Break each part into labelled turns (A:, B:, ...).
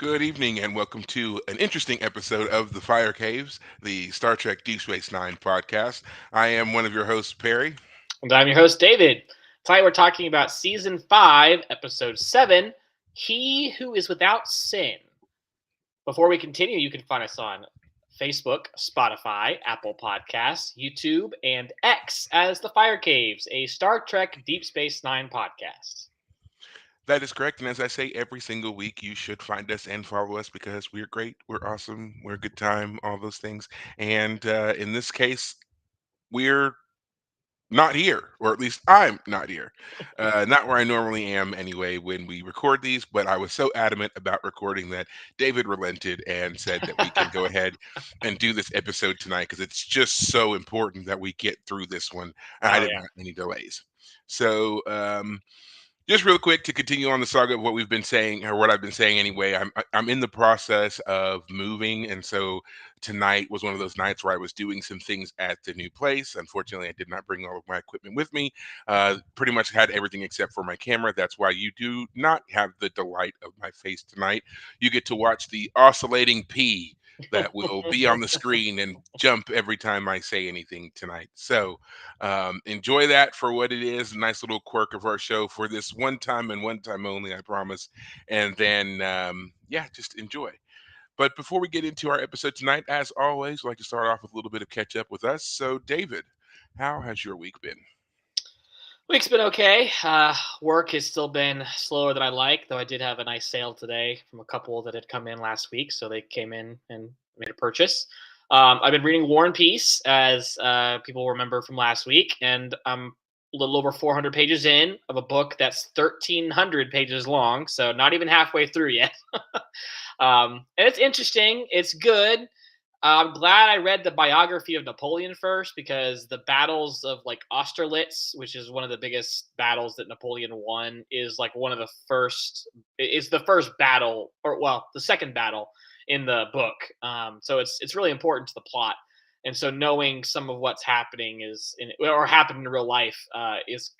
A: Good evening, and welcome to an interesting episode of The Fire Caves, the Star Trek Deep Space Nine podcast. I am one of your hosts, Perry.
B: And I'm your host, David. Tonight we're talking about Season 5, Episode 7, He Who Is Without Sin. Before we continue, you can find us on Facebook, Spotify, Apple Podcasts, YouTube, and X as The Fire Caves, a Star Trek Deep Space Nine podcast.
A: That is correct, and as I say every single week, you should find us and follow us because we're great, we're awesome, we're a good time, all those things. And in this case, we're not here, or at least I'm not here. Not where I normally am anyway when we record these, but I was so adamant about recording that David relented and said that we can go ahead and do this episode tonight because it's just so important that we get through this one. And I
B: Oh,
A: didn't
B: yeah.
A: want any delays. So, just real quick to continue on the saga of what we've been saying, or what I've been saying anyway. I'm in the process of moving, and so tonight was one of those nights where I was doing some things at the new place. Unfortunately, I did not bring all of my equipment with me. Pretty much had everything except for my camera. That's why you do not have the delight of my face tonight. You get to watch the oscillating pea that will be on the screen and jump every time I say anything tonight. So enjoy that for what it is. A nice little quirk of our show for this one time and one time only, I promise. And then, yeah, just enjoy. But before we get into our episode tonight, as always, I'd like to start off with a little bit of catch up with us. So, David, how has your week been?
B: Week's been okay. Work has still been slower than I like, though I did have a nice sale today from a couple that had come in last week, so they came in and made a purchase. I've been reading War and Peace, as people remember from last week, and I'm a little over 400 pages in of a book that's 1,300 pages long, so not even halfway through yet. And it's interesting. It's good. I'm glad I read the biography of Napoleon first because the battles of like Austerlitz, which is one of the biggest battles that Napoleon won, is like one of the first. It's the first battle, or well, the second battle in the book. So it's really important to the plot, and so knowing some of what's happening or happened in real life is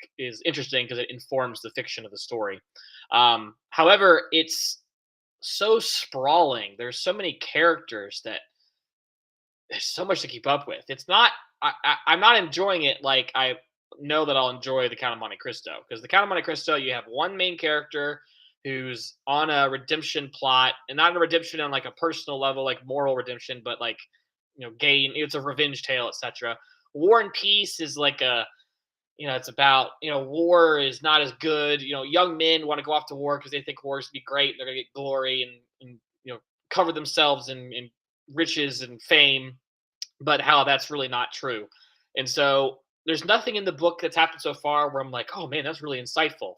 B: interesting because it informs the fiction of the story. However, it's so sprawling. There's so many characters that there's so much to keep up with. It's not. I'm not enjoying it like I know that I'll enjoy the Count of Monte Cristo, because the Count of Monte Cristo, you have one main character who's on a redemption plot, and not a redemption on like a personal level, like moral redemption, but like gain. It's a revenge tale, etc. War and Peace is like it's about war is not as good. Young men want to go off to war because they think war is to be great. They're gonna get glory and cover themselves in riches and fame, but how that's really not true. And so there's nothing in the book that's happened so far where I'm like, oh man, that's really insightful.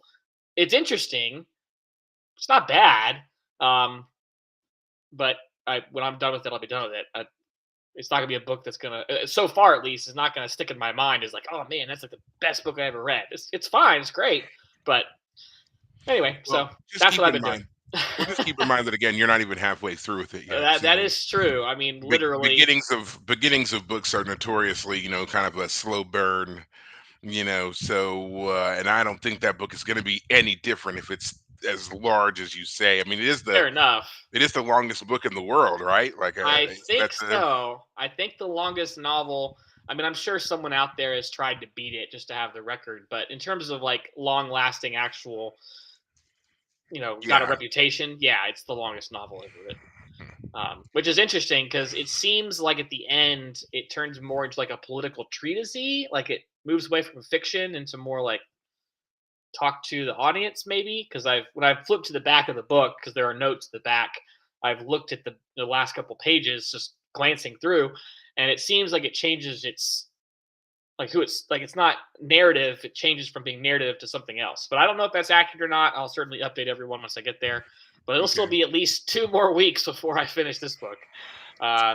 B: It's interesting. It's not bad. Um, but when I'm done with it, I'll be done with it. It's not gonna be a book that's gonna, so far at least, is not gonna stick in my mind as like, oh man, that's like the best book I ever read. It's fine, it's great, but anyway,
A: Well,
B: so
A: just
B: that's
A: keep
B: what I've
A: in
B: been doing.
A: mind. Well, just keep in mind that again, you're not even halfway through with it yet.
B: That
A: So
B: is true. I mean, literally.
A: beginnings of books are notoriously, kind of a slow burn. So and I don't think that book is going to be any different if it's as large as you say. I mean,
B: Fair enough.
A: it is the longest book in the world, right? Like
B: I think
A: that's a
B: so. I think the longest novel. I mean, I'm sure someone out there has tried to beat it just to have the record, but in terms of like long-lasting, actual, got a
A: yeah.
B: reputation. Yeah, it's the longest novel ever written. Which is interesting because it seems like at the end it turns more into like a political treatise, like it moves away from fiction into more like talk to the audience, maybe. Because when I've flipped to the back of the book, because there are notes at the back, I've looked at the last couple pages, just glancing through, and it seems like it changes its like who it's like it's not narrative. It changes from being narrative to something else. But I don't know if that's accurate or not. I'll certainly update everyone once I get there. But it'll still
A: Okay.
B: be at least 2 more weeks before I finish this book.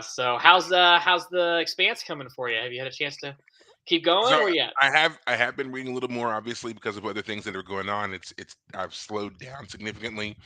B: So how's the Expanse coming for you? Have you had a chance to keep going?
A: So
B: Where you at?
A: I have been reading a little more, obviously, because of other things that are going on. It's I've slowed down significantly.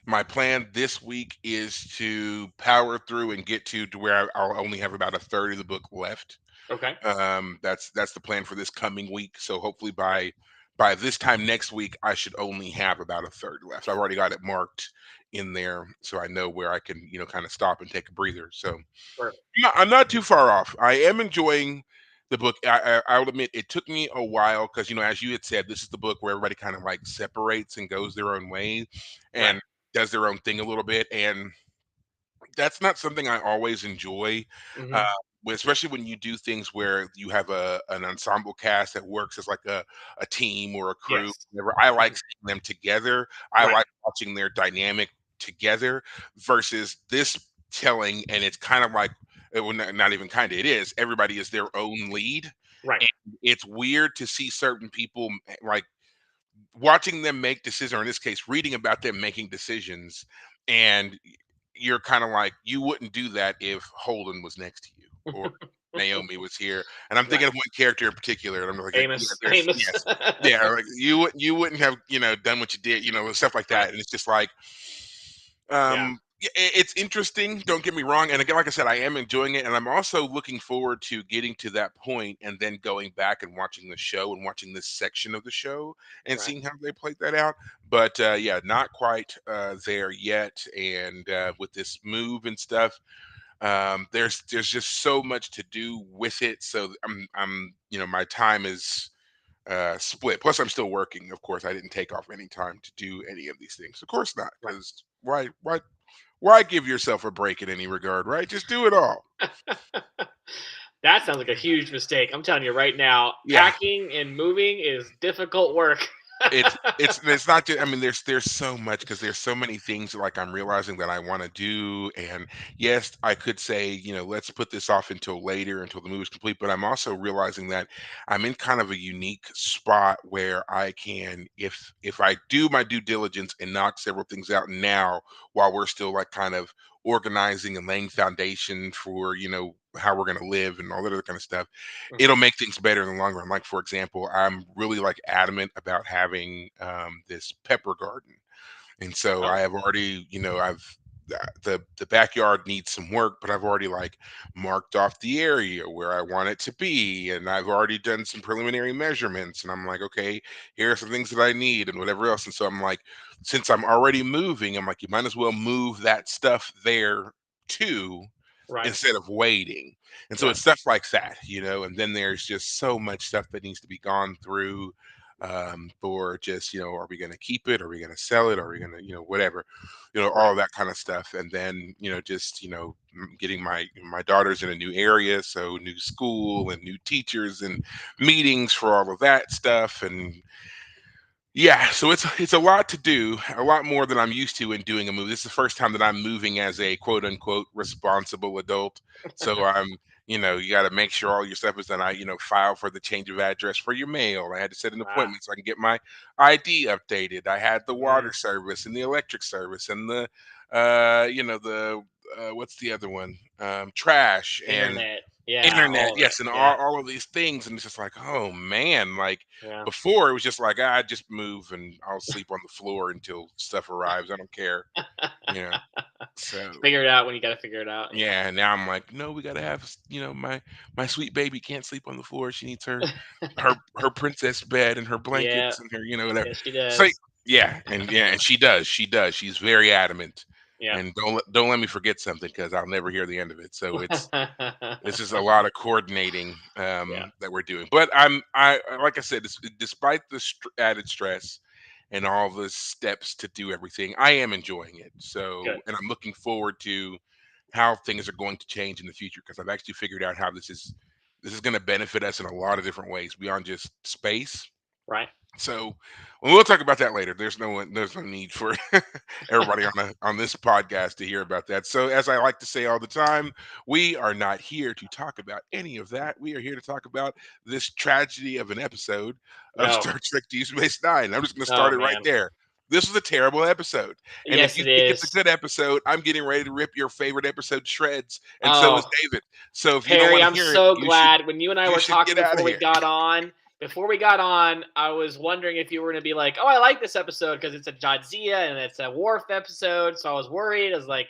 A: My plan this week is to power through and get to where I'll only have about a third of the book left.
B: Okay.
A: That's the plan for this coming week. So hopefully by by this time next week, I should only have about a third left. I've already got it marked in there, so I know where I can, kind of stop and take a breather. So
B: Sure.
A: I'm not too far off. I am enjoying the book. I'll admit it took me a while because, as you had said, this is the book where everybody kind of like separates and goes their own way
B: Right.
A: and does their own thing a little bit. And that's not something I always enjoy, uh,
B: Hmm.
A: especially when you do things where you have an ensemble cast that works as like a team or a crew.
B: Yes.
A: Whatever. I like
B: Mhm.
A: seeing them together. I
B: Right.
A: like watching their dynamic together versus this telling, and it's kind of like, well, not even kind of, it is. Everybody is their own lead,
B: Right.
A: and it's weird to see certain people like watching them make decisions, or in this case, reading about them making decisions, and you're kind of like, you wouldn't do that if Holden was next to you or Naomi was here. And I'm thinking
B: Right.
A: of one character in particular, and I'm like, yeah,
B: Amos.
A: there's
B: Amos.
A: yes, yeah, like you wouldn't have done what you did, stuff like
B: Right.
A: that. And it's just like,
B: Yeah.
A: yeah, it's interesting. Don't get me wrong. And again, like I said, I am enjoying it, and I'm also looking forward to getting to that point and then going back and watching the show and watching this section of the show and
B: Right.
A: seeing how they played that out. But yeah, not quite there yet. And with this move and stuff, there's just so much to do with it. So I'm my time is split. Plus, I'm still working. Of course, I didn't take off any time to do any of these things. Of course not,
B: Right.
A: because why give yourself a break in any regard, right? Just do it all.
B: That sounds like a huge mistake. I'm telling you right now,
A: Yeah,
B: packing and moving is difficult work.
A: it's not just, I mean, there's so much, because there's so many things that, like, I'm realizing that I want to do. And yes, I could say, let's put this off until later, until the movie's complete, but I'm also realizing that I'm in kind of a unique spot where I can, if I do my due diligence and knock several things out now while we're still like kind of organizing and laying foundation for how we're going to live and all that other kind of stuff,
B: Mhm.
A: it'll make things better in the long run. Like, for example, I'm really like adamant about having this pepper garden, and so I
B: Oh,
A: have already, I've the backyard needs some work, but I've already like marked off the area where I want it to be, and I've already done some preliminary measurements, and I'm like, okay, here are some things that I need and whatever else. And so I'm like, since I'm already moving, I'm like, you might as well move that stuff there too,
B: right.
A: instead of waiting. And so
B: Right.
A: it's stuff like that, and then there's just so much stuff that needs to be gone through, for just, are we going to keep it? Are we going to sell it? Are we going to, whatever,
B: Right.
A: all that kind of stuff. And then, just, getting my daughters in a new area. So new school and new teachers and meetings for all of that stuff. And yeah, so it's a lot to do, a lot more than I'm used to in doing a move. This is the first time that I'm moving as a quote unquote responsible adult. So you got to make sure all your stuff is done. I, file for the change of address for your mail. I had to set an
B: Ah.
A: appointment so I can get my ID updated. I had the
B: Mm.
A: water service and the electric service and the, the what's the other one? Trash and
B: Internet. Yeah.
A: internet,
B: All of it.
A: yes, and
B: Yeah.
A: all of these things. And it's just like, oh man, like
B: Yeah.
A: before it was just like, I just move and I'll sleep on the floor until stuff arrives. I don't care, you know. So
B: Figure it out when you got to figure it out.
A: yeah, now I'm like, no, we gotta have, my sweet baby can't sleep on the floor. She needs her princess bed and her
B: Yeah.
A: blankets and her, whatever.
B: Yes, she
A: So
B: does.
A: yeah, and she does. She's very adamant.
B: Yeah.
A: And don't let me forget something, because I'll never hear the end of it. So it's just a lot of coordinating
B: Yeah.
A: that we're doing. But I like I said, despite the added stress and all the steps to do everything, I am enjoying it.
B: Good.
A: So, and I'm looking forward to how things are going to change in the future, because I've actually figured out how this is going to benefit us in a lot of different ways beyond just space.
B: Right.
A: So, well, we'll talk about that later. There's no need for everybody on this podcast to hear about that. So, as I like to say all the time, we are not here to talk about any of that. We are here to talk about this tragedy of an episode of
B: No.
A: Star Trek Deep Space Nine. I'm just going to
B: Oh
A: start it right
B: man.
A: there. This was a terrible episode, and if
B: Yes,
A: you
B: it
A: think it's a
B: is.
A: good episode, I'm getting ready to rip your favorite episode to shreds, and so is
B: Oh,
A: David. So, if you don't
B: Perry,
A: want to
B: I'm
A: hear it,
B: so
A: you should
B: glad when you and I
A: you
B: were
A: should
B: talking
A: get out
B: before
A: of
B: we
A: here.
B: got on. Before we got on, I was wondering if you were going to be like, "Oh, I like this episode because it's a Jadzia and it's a Worf episode." So I was worried. I was like,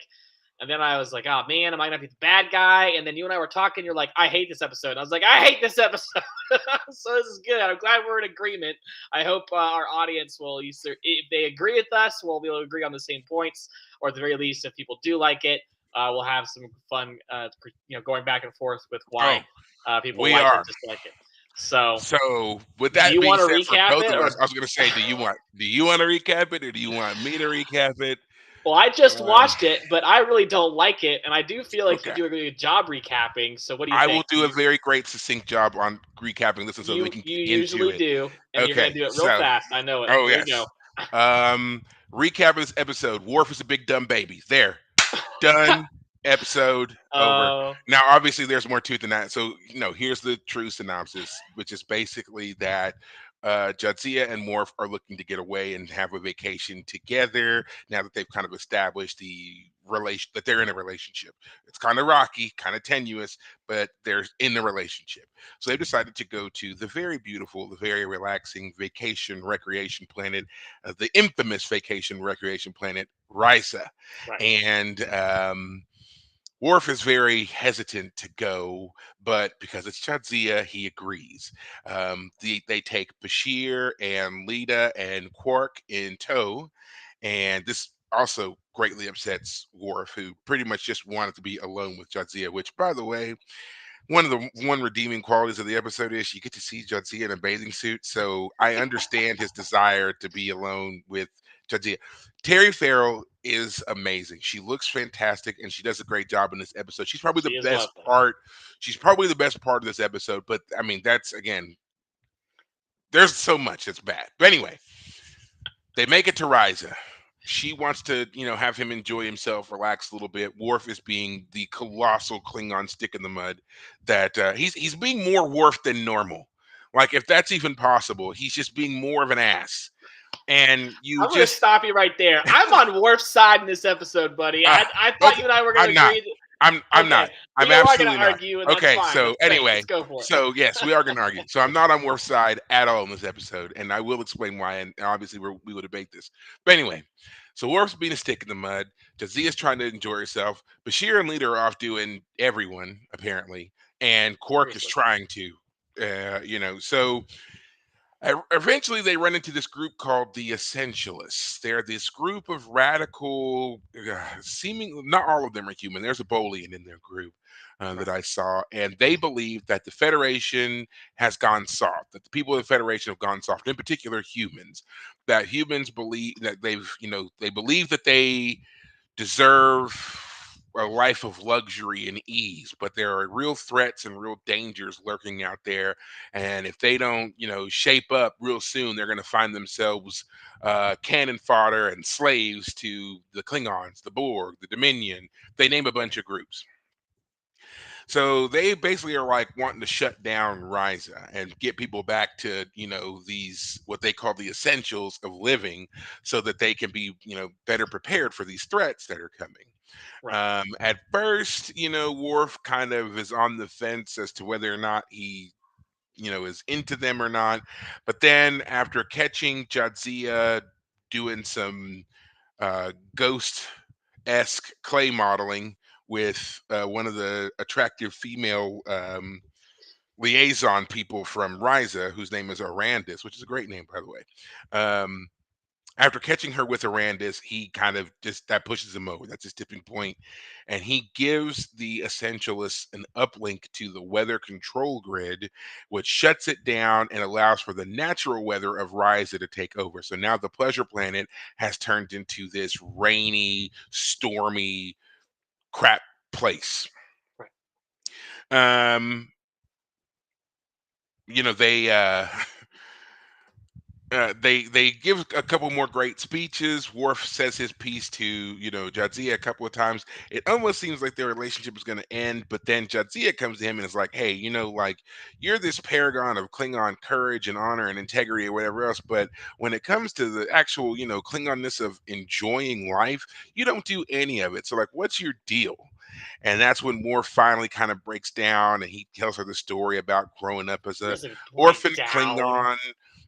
B: And then I was like, oh man, am I gonna be the bad guy? And then you and I were talking. You're like, I hate this episode. And I was like, I hate this episode. So this is good. I'm glad we're in agreement. I hope our audience will either, if they agree with us, we'll be able to agree on the same points, or at the very least, if people do like it, we'll have some fun, going back and forth with
A: Oh,
B: why people
A: we
B: like or
A: are.
B: dislike it. So,
A: So, with
B: do
A: that
B: you
A: being
B: want to
A: said, for
B: recap
A: both
B: it
A: of us,
B: or?
A: I was going to say, do you want to recap it, or do you want me to recap it?
B: Well, I just
A: Um,
B: watched it, but I really don't like it, and I do feel like you
A: okay.
B: do a really good job recapping. So, what do you
A: I will
B: think?
A: do a very great succinct job on recapping this one so that we can
B: You
A: get into
B: usually
A: it.
B: do, and you're gonna
A: Okay.
B: do it real
A: So,
B: fast. I know it.
A: oh,
B: Here we go.
A: yes. Um, recap of this episode. Worf is a big dumb baby. There. Done. Episode over.
B: uh,
A: Now, obviously, there's more to it than that. So, here's the true synopsis, which is basically that Jadzia and Worf are looking to get away and have a vacation together now that they've kind of established the relation that they're in a relationship. It's kind of rocky, kind of tenuous, but they're in the relationship. So they've decided to go to the very beautiful, the very relaxing vacation recreation planet, the infamous vacation recreation planet, Risa.
B: right.
A: And Worf is very hesitant to go, but because it's Jadzia, he agrees. They take Bashir and Lita and Quark in tow, and this also greatly upsets Worf, who pretty much just wanted to be alone with Jadzia. Which, by the way, one redeeming qualities of the episode is you get to see Jadzia in a bathing suit. So I understand his desire to be alone with Jadzia. Terry Farrell is amazing. She looks fantastic and she does a great job in this episode.
B: She is lovely.
A: She's probably the best part of this episode, but I mean that's again, there's so much that's bad. But anyway, they make it to Riza. She wants to, have him enjoy himself, relax a little bit. Worf is being the colossal Klingon stick in the mud. That he's being more Worf than normal. Like if that's even possible, he's just being more of an ass. And you
B: I'm gonna
A: just,
B: stop you right there. I'm on Worf's side in this episode, buddy.
A: uh,
B: I thought
A: okay,
B: you and I were gonna
A: I'm not.
B: agree.
A: I'm
B: Okay,
A: not.
B: we
A: I'm
B: are gonna
A: absolutely not.
B: argue, and that's
A: Okay,
B: fine.
A: so
B: That's great.
A: anyway,
B: Let's go for it.
A: so yes, we are going to argue. So I'm not on Worf's side at all in this episode, and I will explain why. And obviously, we will debate this. But anyway, so Worf's being a stick in the mud. Jazia's trying to enjoy herself. Bashir and Lita are off doing everyone apparently, and Quark is
B: Seriously,
A: trying to. So eventually they run into this group called the Essentialists. They're this group of radical, seeming not all of them are human. There's a Bolian in their group that
B: right,
A: I saw, and they believe that the Federation has gone soft. That the people of the Federation have gone soft. In particular, humans. That humans believe that they believe that they deserve a life of luxury and ease, but there are real threats and real dangers lurking out there. And if they don't, shape up real soon, they're going to find themselves cannon fodder and slaves to the Klingons, the Borg, the Dominion. They name a bunch of groups. So they basically are like wanting to shut down Risa and get people back to, these what they call the essentials of living so that they can be, better prepared for these threats that are coming.
B: right.
A: At first, Worf kind of is on the fence as to whether or not he, is into them or not. But then after catching Jadzia doing some ghost esque clay modeling with one of the attractive female liaison people from Risa, whose name is Arandis, which is a great name, by the way. Um, After catching her with Arandis, he kind of just that pushes him over. That's his tipping point. And he gives the Essentialists an uplink to the weather control grid, which shuts it down and allows for the natural weather of Risa to take over. So now the Pleasure Planet has turned into this rainy, stormy crap place.
B: Right.
A: Um, they they give a couple more great speeches. Worf says his piece to Jadzia a couple of times. It almost seems like their relationship is going to end, but then Jadzia comes to him and is like, "Hey, like you're this paragon of Klingon courage and honor and integrity or whatever else, but when it comes to the actual Klingonness of enjoying life, you don't do any of it. So like, what's your deal?" And that's when Worf finally kind of breaks down and he tells her the story about growing up as
B: He
A: a
B: doesn't break
A: orphan
B: down.
A: Klingon.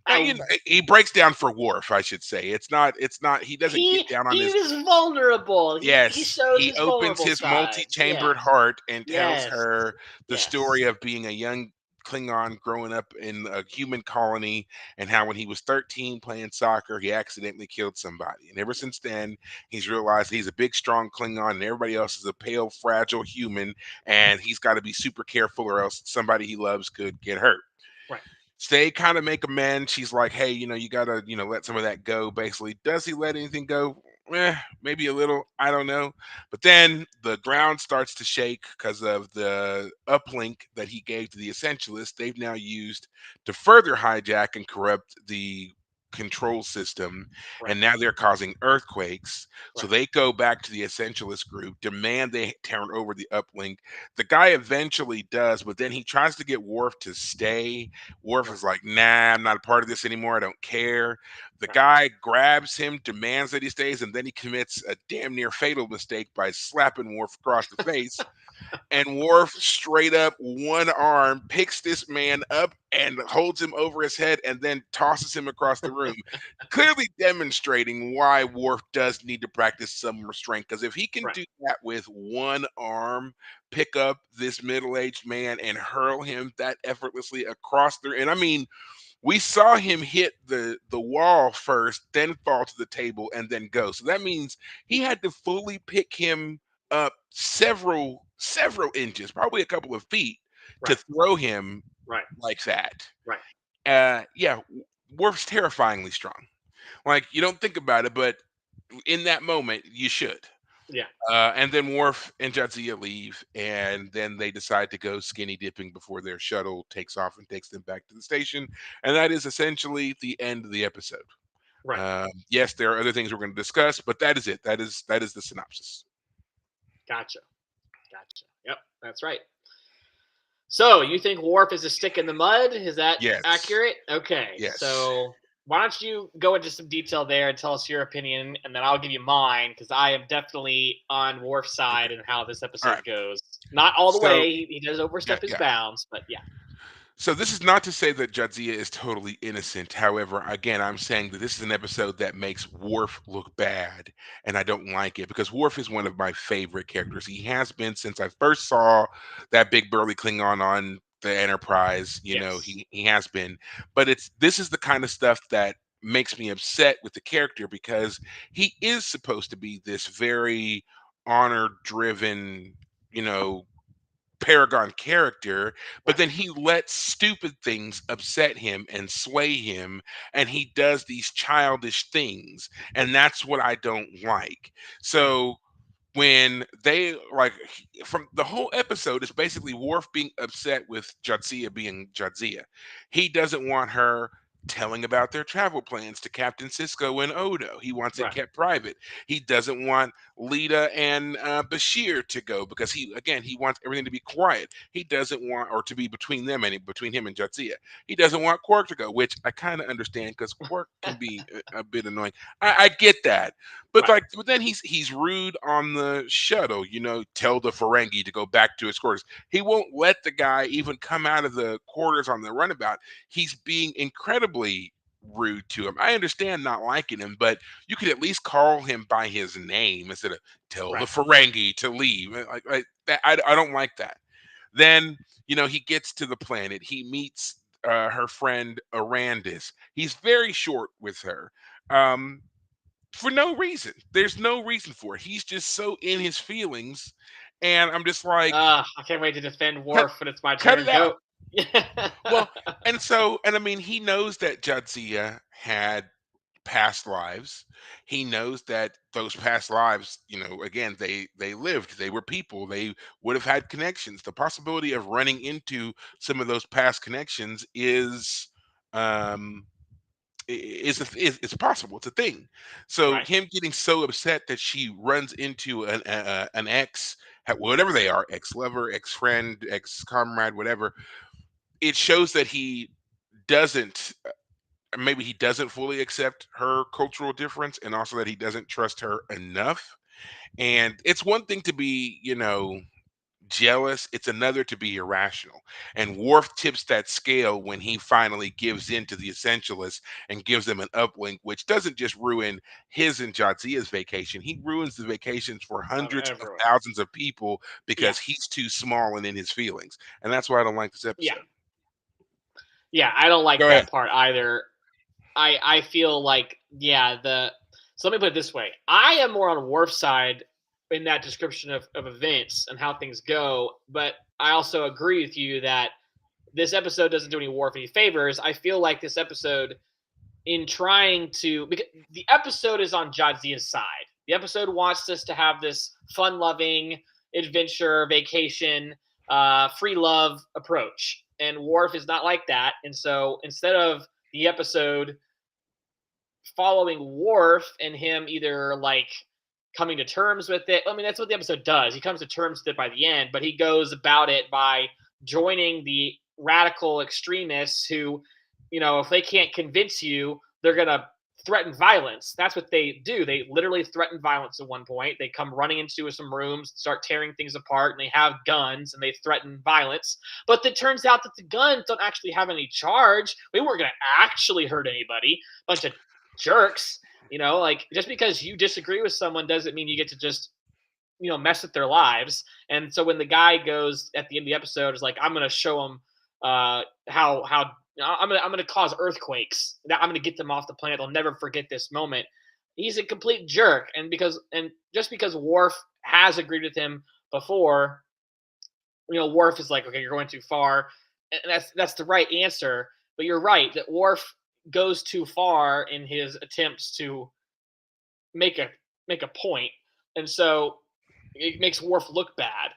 A: You know,
B: How
A: he breaks down for Worf, I should say. It's not he doesn't get down on
B: he
A: his.
B: is vulnerable. He
A: Yes,
B: shows
A: he
B: his
A: opens
B: vulnerable
A: his
B: sides. Yeah.
A: multi-chambered heart and tells
B: Yes.
A: her the
B: Yes.
A: story of being a young Klingon growing up in a human colony, and how when he was 13 playing soccer, he accidentally killed somebody. And ever since then, he's realized he's a big, strong Klingon, and everybody else is a pale, fragile human, and he's got to be super careful, or else somebody he loves could get hurt.
B: Right.
A: So they kind of make amends. She's like, hey, you gotta, let some of that go. Basically, does he let anything go? Maybe a little. I don't know. But then the ground starts to shake because of the uplink that he gave to the Essentialists. They've now used to further hijack and corrupt the control system,
B: Right.
A: and now they're causing earthquakes. So
B: Right.
A: they go back to the Essentialist group, demand they turn over the uplink. The guy eventually does, but then he tries to get Worf to stay. Worf
B: Right.
A: is like, nah, I'm not a part of this anymore. I don't care. The
B: Right.
A: guy grabs him, demands that he stays, and then he commits a damn near fatal mistake by slapping Worf across the face. And Worf, straight up one arm, picks this man up and holds him over his head and then tosses him across the room, clearly demonstrating why Worf does need to practice some restraint. Because if he can
B: Right.
A: do that with one arm, pick up this middle-aged man and hurl him that effortlessly across the, and I mean, we saw him hit the wall first, then fall to the table, and then go. So that means he had to fully pick him up several inches, probably a couple of feet, to
B: Right.
A: throw him
B: Right.
A: like that.
B: Right.
A: Yeah, Worf's terrifyingly strong. Like, you don't think about it, but in that moment, you should.
B: Yeah.
A: And then Worf and Jadzia leave, and then they decide to go skinny dipping before their shuttle takes off and takes them back to the station. And that is essentially the end of the episode.
B: Right.
A: Yes, there are other things we're going to discuss, but that is it. That is the synopsis.
B: Gotcha. Gotcha. Yep. That's right. So you think Worf is a stick in the mud? Is that
A: Yes,
B: accurate? Okay.
A: yes.
B: So why don't you go into some detail there and tell us your opinion, and then I'll give you mine because I am definitely on Worf's
A: Okay.
B: side and how this
A: All
B: episode
A: right.
B: goes. Not all the
A: So
B: way; he does
A: yeah,
B: overstep his
A: yeah.
B: bounds, but yeah.
A: So this is not to say that Jadzia is totally innocent. However, again, I'm saying that this is an episode that makes Worf look bad, and I don't like it because Worf is one of my favorite characters. He has been since I first saw that big burly Klingon on the Enterprise.
B: Yes.
A: he has been, but this is the kind of stuff that makes me upset with the character because he is supposed to be this very honor driven, you know, paragon character, but
B: Right.
A: then he lets stupid things upset him and sway him, and he does these childish things, and that's what I don't like.
B: Mm.
A: So when they like from the whole episode is basically Worf being upset with Jadzia being Jadzia. He doesn't want her telling about their travel plans to Captain Cisco and Odo. He wants it
B: Right.
A: kept private. He doesn't want Lita and Bashir to go because he wants everything to be quiet. He doesn't want or to be between them and between him and Jadzia. He doesn't want Quark to go, which I kind of understand because Quark can be a bit annoying. I get that, but
B: Right.
A: but then he's rude on the shuttle. Tell the Ferengi to go back to his quarters. He won't let the guy even come out of the quarters on the runabout. He's being incredibly rude to him. I understand not liking him, but you could at least call him by his name instead of tell the
B: Right.
A: Ferengi to leave. Like that, I don't like that. Then he gets to the planet. He meets her friend Arandis. He's very short with her. Um, for no reason. There's no reason for it. He's just so in his feelings, and I'm just like,
B: I can't wait to defend
A: cut,
B: Worf when it's my
A: cut it
B: turn.
A: out.
B: Go. Yeah.
A: Well, and I mean, he knows that Jadzia had past lives. He knows that those past lives, again, they lived. They were people. They would have had connections. The possibility of running into some of those past connections um it's possible. It's a thing. So
B: Right.
A: him getting so upset that she runs into an ex, whatever they are, ex lover, ex friend, ex comrade, whatever. It shows that he doesn't. Maybe he doesn't fully accept her cultural difference, and also that he doesn't trust her enough. And it's one thing to be, jealous, it's another to be irrational. And Worf tips that scale when he finally gives in to the essentialists and gives them an uplink, which doesn't just ruin his and Jadzia's vacation. He ruins the vacations for
B: of
A: hundreds of
B: everyone.
A: thousands of people
B: Yeah,
A: because he's too small and in his feelings. And that's why I don't like this
B: yeah,
A: episode.
B: yeah. I don't like
A: Go ahead.
B: that part either. I feel like the so let me put it this way. I am more on Worf's side in that description of events and how things go, but I also agree with you that this episode doesn't do any Worf any favors. I feel like this episode in trying to because the episode is on Jadzia's side. The episode wants us to have this fun-loving adventure, vacation, free love approach, and Worf is not like that. And so instead of the episode following Worf and him either like coming to terms with it. I mean, that's what the episode does. He comes to terms with it by the end, but he goes about it by joining the radical extremists who, if they can't convince you, they're going to threaten violence. That's what they do. They literally threaten violence at one point. They come running into some rooms, start tearing things apart, and they have guns and they threaten violence. But it turns out that the guns don't actually have any charge. We weren't going to actually hurt anybody. Bunch of jerks. Like just because you disagree with someone doesn't mean you get to just mess with their lives. And so when the guy goes at the end of the episode is like, I'm gonna show them how I'm gonna cause earthquakes. I'm gonna get them off the planet. They'll never forget this moment. He's a complete jerk, and just because Worf has agreed with him before, Worf is like, okay, you're going too far, and that's the right answer. But you're right that Worf goes too far in his attempts to make a make a point, and so it makes Worf look bad.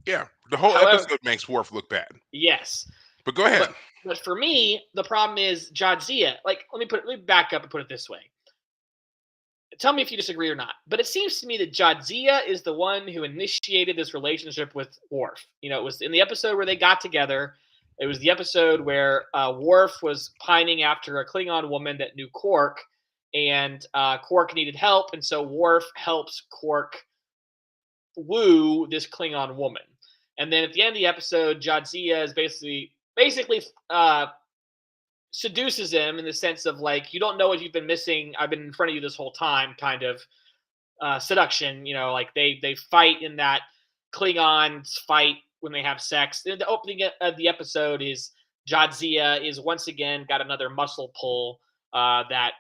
A: Yeah, the whole
B: However,
A: episode makes Worf look bad.
B: yes,
A: But go ahead.
B: but for me, the problem is Jadzia. Like, let me back up and put it this way. Tell me if you disagree or not. But it seems to me that Jadzia is the one who initiated this relationship with Worf. It was in the episode where they got together. It was the episode where Worf was pining after a Klingon woman that knew Quark, and Quark needed help, and so Worf helps Quark woo this Klingon woman. And then at the end of the episode, Jadzia is basically seduces him in the sense of like, you don't know what you've been missing. I've been in front of you this whole time, kind of seduction. Like they fight in that Klingons fight when they have sex. The opening of the episode is Jadzia is once again got another muscle pull that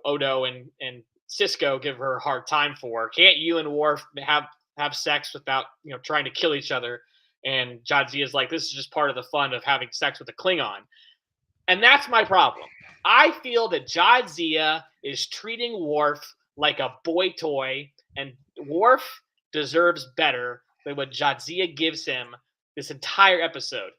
B: Odo and Cisco give her a hard time for. Can't you and Worf have sex without trying to kill each other? And Jadzia is like, this is just part of the fun of having sex with a Klingon. And that's my problem. I feel that Jadzia is treating Worf like a boy toy, and Worf deserves better than what Jadzia gives him this entire episode.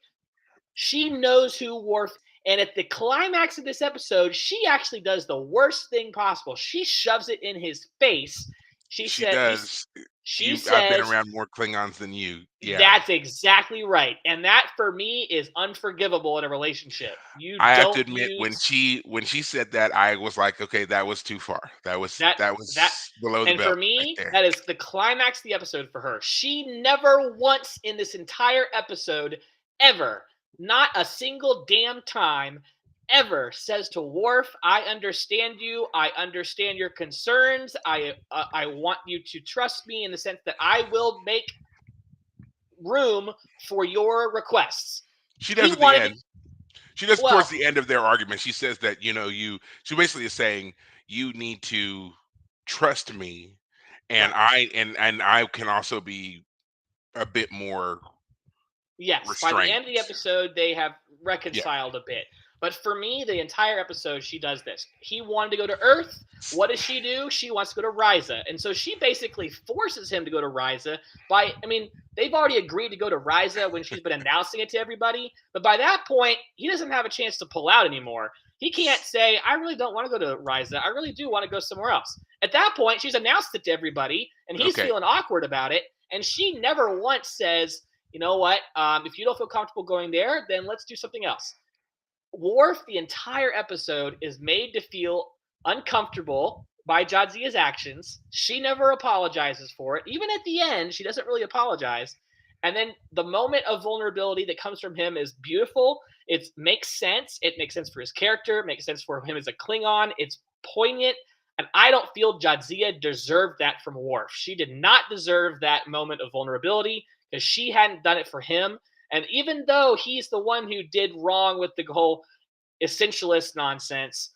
B: She knows who Worf, and at the climax of this episode, she actually does the worst thing possible. She shoves it in his face. She
A: She
B: said,
A: does.
B: she
A: I've been
B: says,
A: around more Klingons than you. Yeah.
B: that's exactly right. And that for me is unforgivable in a relationship. You
A: I have to
B: don't
A: admit,
B: use
A: when she said that, I was like, okay, that was too far.
B: that
A: That
B: that
A: was below the
B: and for
A: belt right
B: me,
A: there.
B: that is the climax of the episode for her. She never once in this entire episode, ever, not a single damn time, ever says to Worf, I understand you. I understand your concerns. I want you to trust me in the sense that I will make room for your requests.
A: She
B: He
A: does at the
B: wanted to,
A: end. She does towards
B: well,
A: the end of their argument. She says that she basically is saying you need to trust me, and
B: right.
A: I can also be a bit more
B: Yes, by the
A: restrained.
B: end of the episode, they have
A: Yeah.
B: reconciled a bit. But for me, the entire episode, she does this. He wanted to go to Earth. What does she do? She wants to go to Ryza. And so she basically forces him to go to Ryza they've already agreed to go to Ryza when she's been announcing it to everybody. But by that point, he doesn't have a chance to pull out anymore. He can't say, I really don't want to go to Ryza. I really do want to go somewhere else. At that point, she's announced it to everybody, and he's
A: Okay.
B: feeling awkward about it. And she never once says, you know what? If you don't feel comfortable going there, then let's do something else. Worf, the entire episode, is made to feel uncomfortable by Jadzia's actions. She never apologizes for it. Even at the end, she doesn't really apologize. And then the moment of vulnerability that comes from him is beautiful. It makes sense. It makes sense for his character. It makes sense for him as a Klingon. It's poignant. And I don't feel Jadzia deserved that from Worf. She did not deserve that moment of vulnerability because she hadn't done it for him. And even though he's the one who did wrong with the whole essentialist nonsense,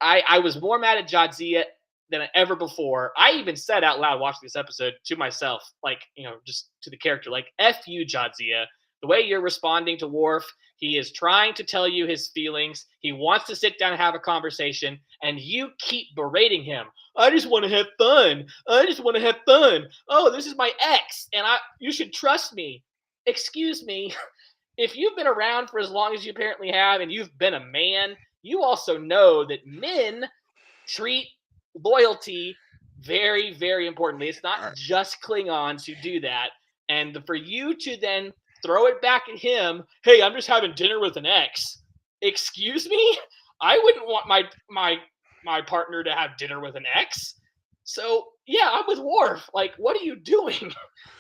B: I was more mad at Jadzia than ever before. I even said out loud watching this episode to myself, like, just to the character, like, F you, Jadzia. The way you're responding to Worf, he is trying to tell you his feelings. He wants to sit down and have a conversation, and you keep berating him. I just want to have fun. I just want to have fun. Oh, this is my ex, and you should trust me. Excuse me. If you've been around for as long as you apparently have, and you've been a man, you also know that men treat loyalty very, very importantly. It's not
A: All right.
B: just Klingons who do that. And for you to then throw it back at him, hey, I'm just having dinner with an ex. Excuse me? I wouldn't want my partner to have dinner with an ex. So yeah, I'm with Worf. Like, what are you doing?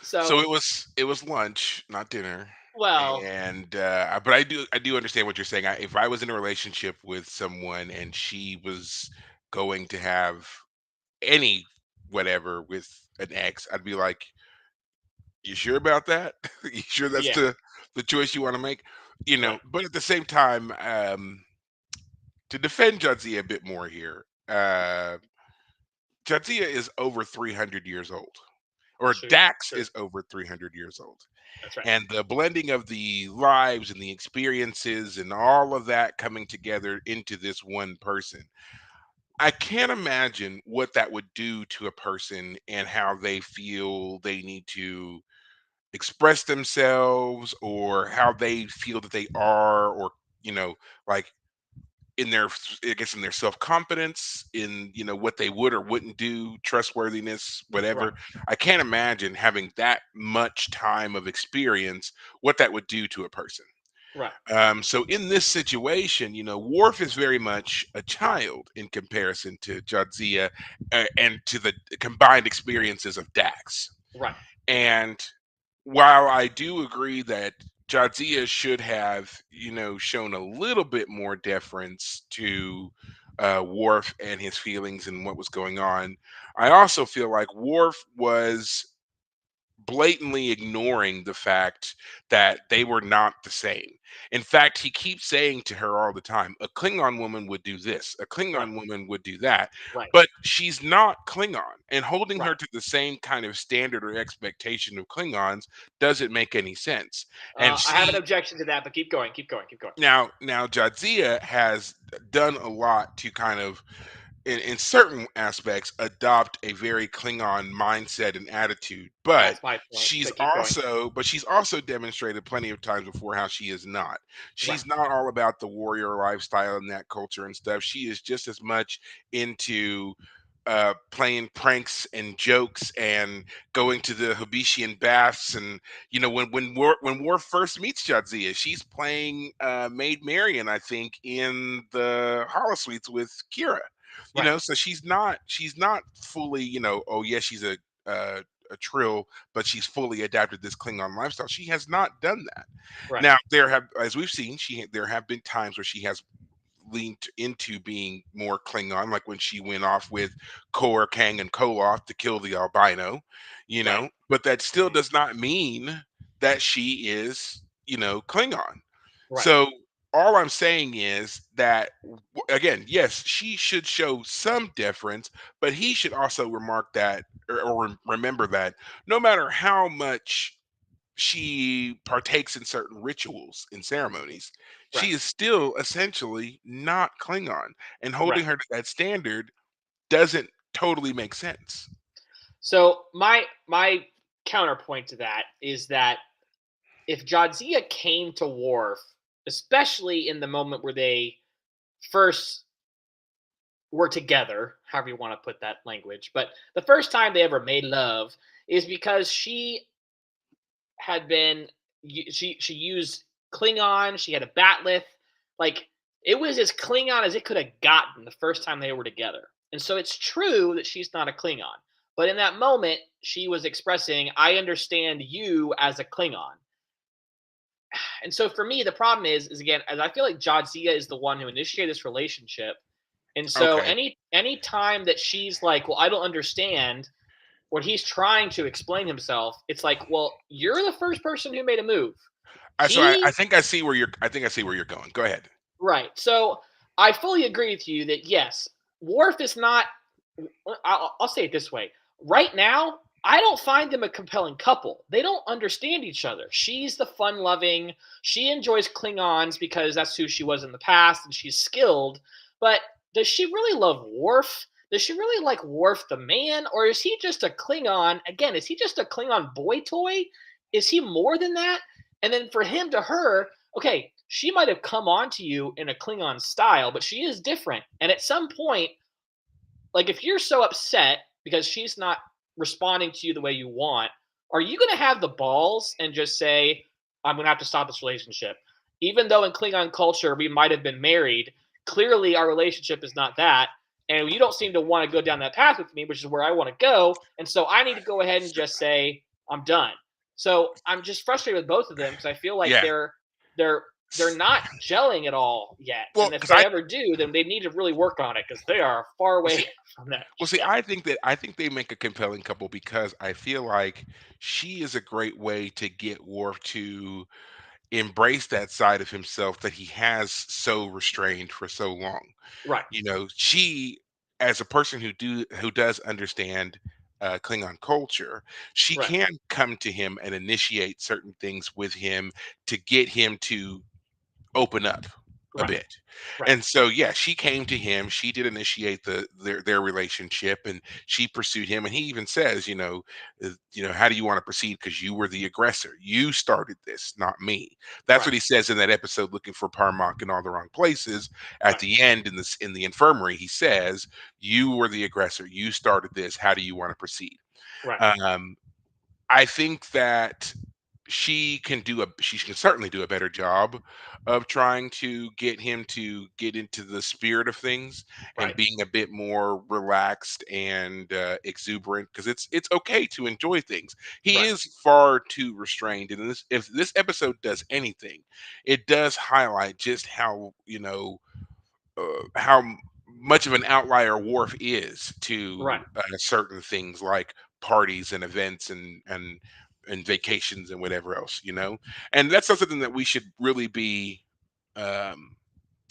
A: So
B: So
A: it was lunch, not dinner.
B: well,
A: And but I do understand what you're saying. If I was in a relationship with someone and she was going to have any whatever with an ex, I'd be like, "You sure about that? You sure that's
B: yeah,
A: the choice you want to make?"
B: right,
A: But at the same time, to defend Jadzia a bit more here, Jadzia is over 300 years old, or
B: true,
A: Dax
B: true.
A: is over 300 years old.
B: That's right.
A: And the blending of the lives and the experiences and all of that coming together into this one person. I can't imagine what that would do to a person and how they feel they need to express themselves, or how they feel that they are, or like in their I guess in their self-confidence, in what they would or wouldn't do, trustworthiness,
B: Right,
A: whatever. I can't imagine having that much time of experience, what that would do to a person.
B: right,
A: So in this situation, Worf is very much a child in comparison to Jadzia, and to the combined experiences of Dax.
B: right,
A: And while I do agree that Jadzia should have, shown a little bit more deference to Worf and his feelings and what was going on, I also feel like Worf was blatantly ignoring the fact that they were not the same. In fact, he keeps saying to her all the time, a Klingon woman would do this, a
B: right,
A: Klingon woman would do that,
B: right,
A: but she's not Klingon. And holding
B: right.
A: her to the same kind of standard or expectation of Klingons doesn't make any sense. And
B: I have an
A: she
B: objection to that, but keep going, keep going, keep going.
A: now Jadzia has done a lot to kind of in certain aspects adopt a very Klingon mindset and attitude, but
B: That's my point.
A: she's
B: But keep going.
A: also demonstrated plenty of times before how she is not.
B: Right,
A: She's not all about the warrior lifestyle and that culture and stuff. She is just as much into playing pranks and jokes and going to the Habitian baths. And when Worf first meets Jadzia, she's playing Maid Marian, I think, in the holosuites with Kira.
B: right,
A: So she's not fully, oh yeah, she's a trill, but she's fully adapted this Klingon lifestyle. She has not done that.
B: right,
A: Now, as we've seen, there have been times where she has leaned into being more Klingon, like when she went off with Kor, Kang, and Koloth to kill the albino,
B: right,
A: but that still
B: mhm,
A: does not mean that she is, Klingon.
B: right,
A: So all I'm saying is that, again, yes, she should show some deference, but he should also remark that, or remember that, no matter how much she partakes in certain rituals and ceremonies,
B: right,
A: she is still essentially not Klingon, and
B: right.
A: holding her to that standard doesn't totally make sense.
B: So my counterpoint to that is that if Jadzia came to Worf, especially in the moment where they first were together, however you want to put that language, but the first time they ever made love is because she had been she used Klingon. She had a batleth. Like, it was as Klingon as it could have gotten the first time they were together. And so it's true that she's not a Klingon. But in that moment, she was expressing, "I understand you as a Klingon." And so for me, the problem is again, as I feel like Jadzia is the one who initiated this relationship. And so
A: Okay.
B: any time that she's like, "Well, I don't understand," when he's trying to explain himself, it's like, "Well, you're the first person who made a move."
A: I
B: He
A: think I see where you're going. Go ahead.
B: Right. So I fully agree with you that yes, Worf is not. I'll say it this way. Right now, I don't find them a compelling couple. They don't understand each other. She's the fun loving. She enjoys Klingons because that's who she was in the past, and she's skilled. But does she really love Worf? Does she really like Worf the man, or is he just a Klingon? Again, is he just a Klingon boy toy? Is he more than that? And then for him to her, okay, she might have come on to you in a Klingon style, but she is different. And at some point, like if you're so upset because she's not responding to you the way you want, are you going to have the balls and just say, "I'm going to have to stop this relationship"? Even though in Klingon culture we might have been married, clearly our relationship is not that. And you don't seem to want to go down that path with me, which is where I want to go. And so I need to go ahead and just say, "I'm done." So I'm just frustrated with both of them because I feel like
A: Yeah.
B: they're they're
A: S-
B: not gelling at all yet.
A: Well,
B: And if
A: because
B: they ever do, then they need to really work on it because they are far away
A: see,
B: from that
A: see,
B: yet.
A: I think they make a compelling couple because I feel like she is a great way to get Worf to embrace that side of himself that he has so restrained for so long.
B: Right,
A: She, as a person who does understand Klingon culture, she
B: right,
A: can come to him and initiate certain things with him to get him to open up a
B: right,
A: bit.
B: right,
A: And so yeah, she came to him, she did initiate their relationship, and she pursued him, and he even says, how do you want to proceed, because you were the aggressor, you started this, not me. That's
B: right,
A: what he says in that episode, looking for Parmak in all the wrong places. At
B: right,
A: the end, in the infirmary, he says, you were the aggressor, you started this, how do you want to proceed?
B: right,
A: um I think that she can certainly do a better job of trying to get him to get into the spirit of things and
B: right,
A: being a bit more relaxed and exuberant, because it's okay to enjoy things. He
B: right,
A: is far too restrained, and this if this episode does anything, it does highlight just how much of an outlier Worf is
B: right,
A: to certain things like parties and events and vacations and whatever else, and that's not something that we should really be um,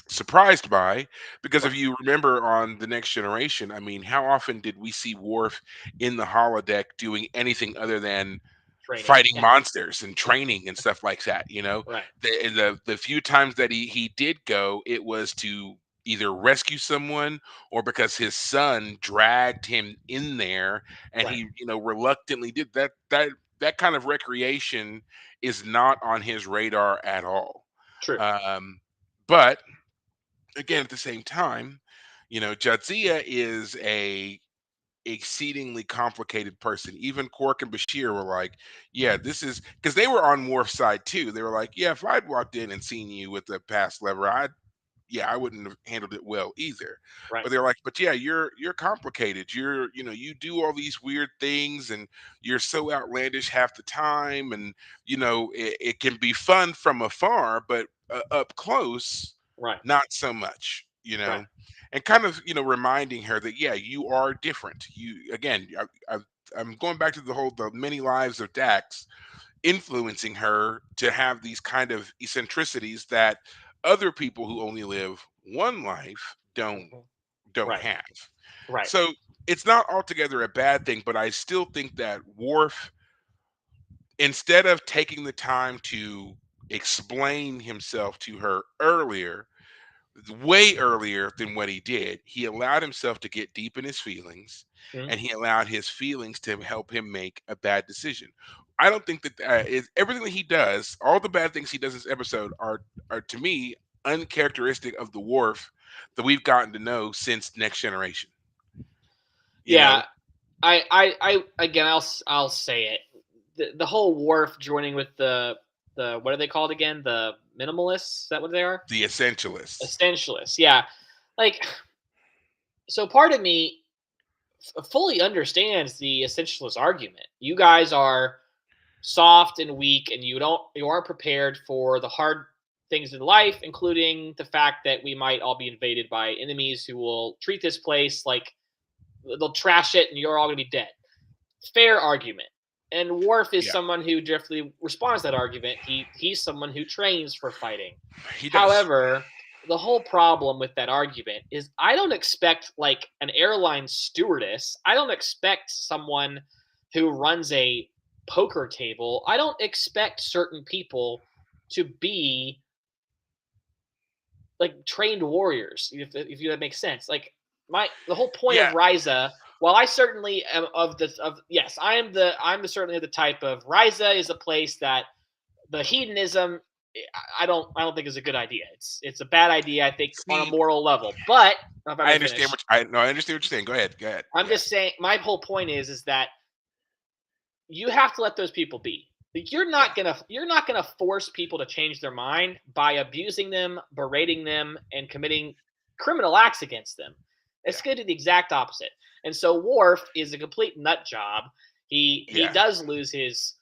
A: surprised by, because if
B: right.
A: you remember on the Next Generation, I mean, how often did we see Worf in the holodeck doing anything other than
B: Training.
A: fighting monsters and training and stuff like that?
B: Right,
A: The few times that he did go, it was to either rescue someone or because his son dragged him in there, and
B: right.
A: he reluctantly did that. That kind of recreation is not on his radar at all.
B: True.
A: um but again, at the same time, Jadzia is a exceedingly complicated person. Even Quark and Bashir were like, "Yeah, this is," because they were on Worf's side too. They were like, "Yeah, if I'd walked in and seen you with the past lever, I wouldn't have handled it well either."
B: Right,
A: But they're like, "But yeah, you're complicated. You do all these weird things, and you're so outlandish half the time, and it can be fun from afar, but up close,
B: right,
A: not so much."
B: right,
A: And kind of reminding her that yeah, you are different. You again, I'm going back to the many lives of Dax, influencing her to have these kind of eccentricities that other people who only live one life
B: mhm,
A: don't
B: right,
A: have.
B: right,
A: So it's not altogether a bad thing, but I still think that Worf, instead of taking the time to explain himself to her earlier, way earlier than what he did, he allowed himself to get deep in his feelings,
B: mhm.
A: and he allowed his feelings to help him make a bad decision. I don't think that everything that he does, all the bad things he does in this episode, are to me uncharacteristic of the Worf that we've gotten to know since Next Generation. You know,
B: Yeah, I again, I'll say it. The whole Worf joining with the what are they called again? The minimalists? Is that what they are?
A: the essentialists.
B: Essentialists. Yeah, like so. Part of me fully understands the essentialist argument. You guys are soft and weak, and you aren't prepared for the hard things in life, including the fact that we might all be invaded by enemies who will treat this place like they'll trash it, and you're all going to be dead. Fair argument. And Worf is
A: Yeah,
B: someone who directly responds to that argument. He's someone who trains for fighting.
A: he does.
B: However, the whole problem with that argument is I don't expect like an airline stewardess. I don't expect someone who runs a poker table. I don't expect certain people to be like trained warriors, if that makes sense. Like the whole point of
A: Yeah.
B: Ryza, while I certainly am of this of yes, I'm certainly the type of Ryza is a place that the hedonism I don't think is a good idea. It's a bad idea, I think, on a
A: See,
B: moral level. But if I
A: I
B: may
A: understand
B: finish,
A: what I no, I understand what you're saying. Go ahead. Go ahead.
B: I'm
A: Yeah.
B: just saying my whole point is that you have to let those people be. Like,
A: Yeah.
B: you're not gonna force people to change their mind by abusing them, berating them, and committing criminal acts against them. It's
A: Yeah.
B: going to do the exact opposite. And so Worf is a complete nut job. He
A: Yeah.
B: does lose his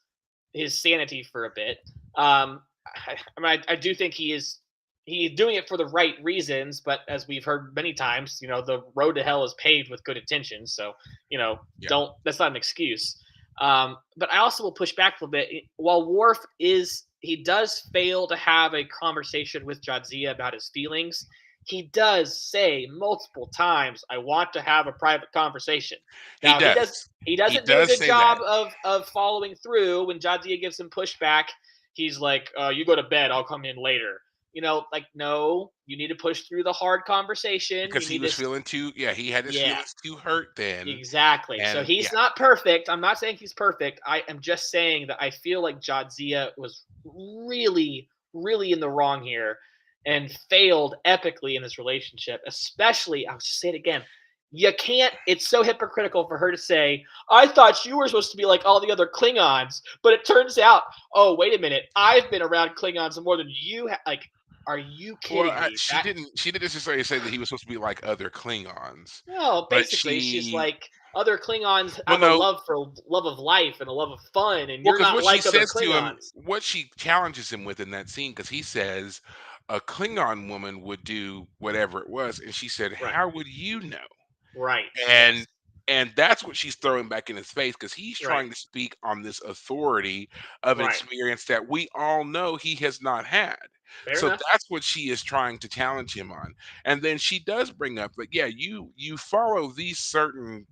B: sanity for a bit. I do think he's doing it for the right reasons, but as we've heard many times, the road to hell is paved with good intentions. So
A: Yeah.
B: don't that's not an excuse. But I also will push back a little bit. While Worf he does fail to have a conversation with Jadzia about his feelings. He does say multiple times, "I want to have a private conversation."
A: He
B: Now
A: does.
B: he
A: He
B: doesn't do a
A: does
B: good
A: say that.
B: job of following through when Jadzia gives him pushback. He's like, "You go to bed. I'll come in later." Like, no, you need to push through the hard conversation.
A: Because
B: You
A: he
B: need
A: was
B: to,
A: feeling too, yeah, he had his
B: yeah,
A: feelings too hurt then.
B: exactly. So
A: And yeah,
B: he's not perfect. I'm not saying he's perfect. I am just saying that I feel like Jadzia was really, really in the wrong here and failed epically in this relationship. Especially, I'll just say it again. You can't, it's so hypocritical for her to say, "I thought you were supposed to be like all the other Klingons, but it turns out, oh, wait a minute, I've been around Klingons more than you like, are you
A: well,
B: kidding me?"
A: she didn't necessarily say that he was supposed to be like other Klingons,
B: No,
A: but
B: basically, she's
A: she
B: like, other Klingons
A: well,
B: have a
A: no,
B: love of life and a love of fun, and
A: well,
B: you're
A: because
B: not
A: what she
B: like other
A: says to him,
B: Klingons.
A: what she challenges him with in that scene, because he says a Klingon woman would do whatever it was, and she said,
B: Right,
A: "How would you know?"
B: right,
A: And
B: yes,
A: that's what she's throwing back in his face because he's
B: right,
A: trying to speak on this authority of
B: right.
A: experience that we all know he has not had.
B: Fair
A: So
B: enough.
A: that's what she is trying to challenge him on. And then she does bring up like, yeah, you follow these certain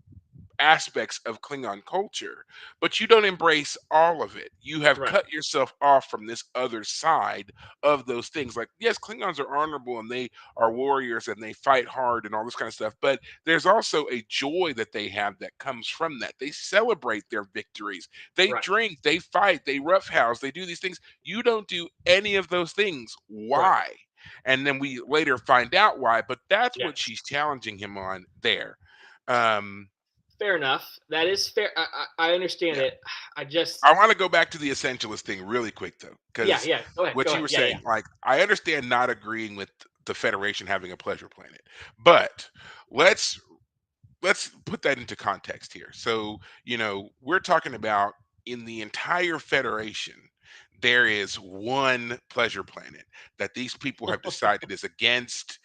A: aspects of Klingon culture, but you don't embrace all of it. You have
B: Right,
A: cut yourself off from this other side of those things. Like, yes, Klingons are honorable and they are warriors and they fight hard and all this kind of stuff, but there's also a joy that they have that comes from that. They celebrate their victories. They
B: right,
A: drink, they fight, they roughhouse, they do these things. You don't do any of those things.
B: right.
A: Why? And then we later find out why, but that's what
B: Yes,
A: she's challenging him on there. Um,
B: fair enough. That is fair. I understand
A: yeah.
B: it. I just,
A: I want to go back to the essentialist thing really quick though,
B: yeah,
A: because
B: yeah.
A: what
B: Go
A: you
B: ahead.
A: were
B: Yeah, yeah,
A: saying, like, I understand not agreeing with the Federation having a pleasure planet, but let's put that into context here. So, we're talking about in the entire Federation, there is one pleasure planet that these people have decided is against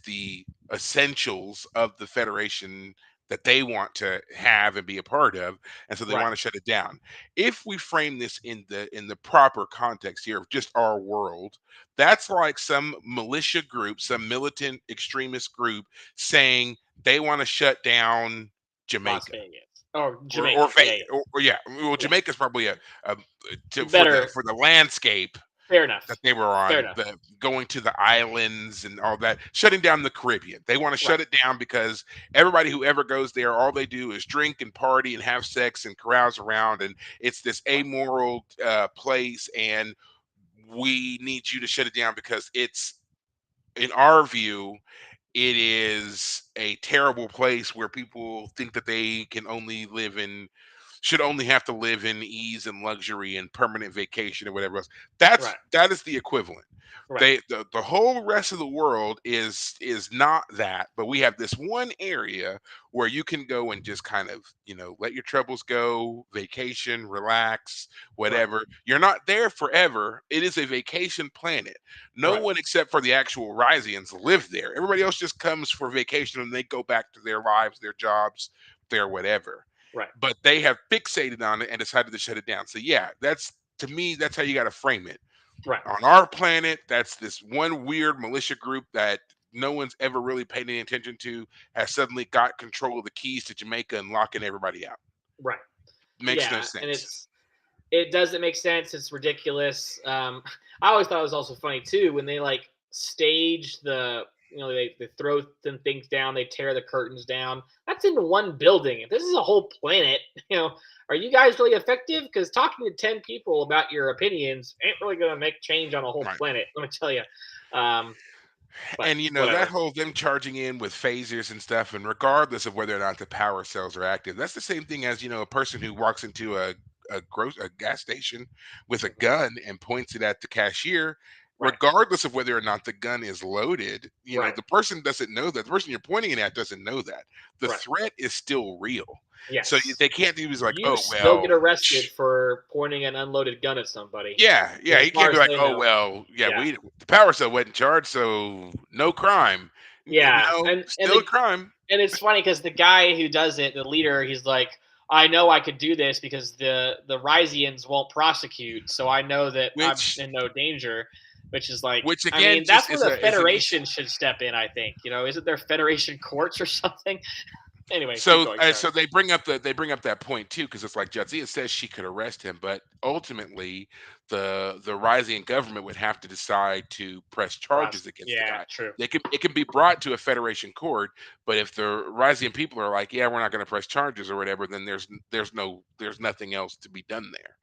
A: the essentials of the Federation that they want to have and be a part of, and so they
B: right,
A: want to shut it down. If we frame this in the proper context here of just our world, that's like some militia group, some militant extremist group saying they want to shut down
B: Las
A: Jamaica
B: Vegas or
A: or
B: Jamaica. Yeah,
A: Vegas
B: yeah,
A: or yeah. Well,
B: yeah.
A: Jamaica's probably a
B: Better.
A: for the landscape
B: Fair enough.
A: that they were
B: Fair
A: on,
B: enough.
A: the going to the islands and all that, shutting down the Caribbean. They want to
B: Right,
A: shut it down because everybody who ever goes there, all they do is drink and party and have sex and carouse around, and it's this
B: right,
A: amoral place. And we need you to shut it down because it's, in our view, it is a terrible place where people think that they can only live in should only have to live in ease and luxury and permanent vacation or whatever else.
B: Right.
A: That is the equivalent.
B: Right.
A: The whole rest of the world is not that, but we have this one area where you can go and just kind of, let your troubles go, vacation, relax,
B: Right.
A: whatever. You're not there forever. It is a vacation planet. No
B: Right.
A: one except for the actual Rysians live there. Everybody else just comes for vacation and they go back to their lives, their jobs, their whatever.
B: Right.
A: But they have fixated on it and decided to shut it down. So yeah, that's to me, that's how you got to frame it.
B: Right.
A: On our planet, that's this one weird militia group that no one's ever really paid any attention to, has suddenly got control of the keys to Jamaica and locking everybody out.
B: Right.
A: Makes no
B: Yeah, and
A: sense.
B: it doesn't make sense. It's ridiculous. I always thought it was also funny too when they like stage the they throw some things down, they tear the curtains down. That's in one building. If this is a whole planet, are you guys really effective? Because talking to 10 people about your opinions ain't really going to make change on a whole
A: Right.
B: planet. Let me tell you. Um, but
A: And that
B: whatever.
A: whole them charging in with phasers and stuff, and regardless of whether or not the power cells are active, that's the same thing as a person who walks into a gas station with a
B: Mhm.
A: gun and points it at the cashier.
B: Right.
A: Regardless of whether or not the gun is loaded,
B: Right.
A: the person doesn't know that. The person you're pointing it at doesn't know that. The
B: Right.
A: threat is still real. So
B: Yes.
A: they can't do is like,
B: You
A: oh
B: still get
A: well,
B: arrested for pointing an unloaded gun at somebody.
A: yeah, yeah,
B: As
A: he
B: far
A: can't be
B: as
A: like,
B: they
A: "Oh,
B: know.
A: well, yeah,
B: Yeah.
A: we the power cell wasn't charged, so no crime."
B: Yeah.
A: No,
B: And
A: still a crime.
B: it's funny because the guy who does it, the leader, he's like, I know I could do this because the Rysians won't prosecute, so I know that I'm
A: Which
B: in no danger. Which is like,
A: which
B: I
A: again
B: mean,
A: just
B: that's where
A: is
B: the
A: a is an is
B: Federation should step in. I think isn't there Federation courts or something? Anyway, keep
A: so
B: going. Sorry.
A: so they bring up that point too because it's like Jadzia says she could arrest him, but ultimately the Rysian government would have to decide to press charges against the
B: Yeah,
A: guy.
B: true.
A: It can be brought to a Federation court, but if the Rysian people are like, yeah, we're not going to press charges or whatever, then there's nothing else to be done there.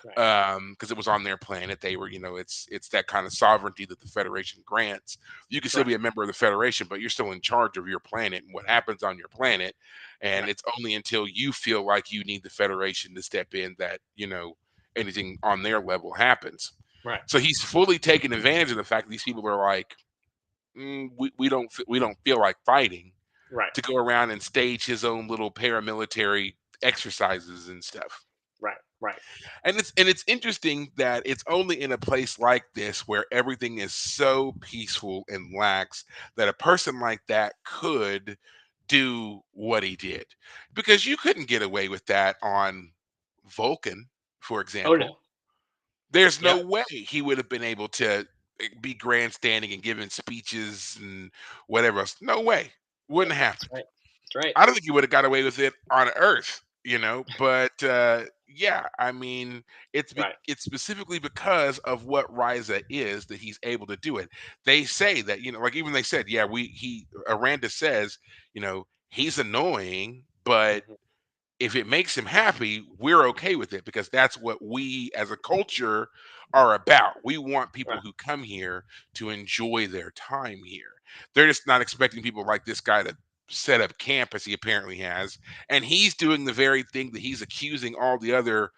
B: Right.
A: Because it was on their planet. They were, it's that kind of sovereignty that the Federation grants. You can still
B: Right.
A: be a member of the Federation, but you're still in charge of your planet and what happens on your planet. And
B: Right.
A: it's only until you feel like you need the Federation to step in that, anything on their level happens.
B: Right.
A: So he's fully taking advantage of the fact that these people are like, we don't feel like fighting,
B: Right.
A: to go around and stage his own little paramilitary exercises and stuff.
B: Right. Right.
A: And it's interesting that it's only in a place like this where everything is so peaceful and lax that a person like that could do what he did, because you couldn't get away with that on Vulcan, for
B: Oh
A: example.
B: no.
A: There's no
B: Yep.
A: way he would have been able to be grandstanding and giving speeches and whatever else. No way. Wouldn't have
B: That's
A: happened.
B: right. That's right.
A: I don't think he would have got away with it on Earth, But yeah, I mean,
B: Right.
A: it's specifically because of what Ryza is that he's able to do it. They say that like even they said, yeah, Aranda says, he's annoying, but
B: Mhm.
A: if it makes him happy, we're okay with it because that's what we as a culture are about. We want people
B: Right.
A: who come here to enjoy their time here. They're just not expecting people like this guy to set up camp as he apparently has. And he's doing the very thing that he's accusing all the other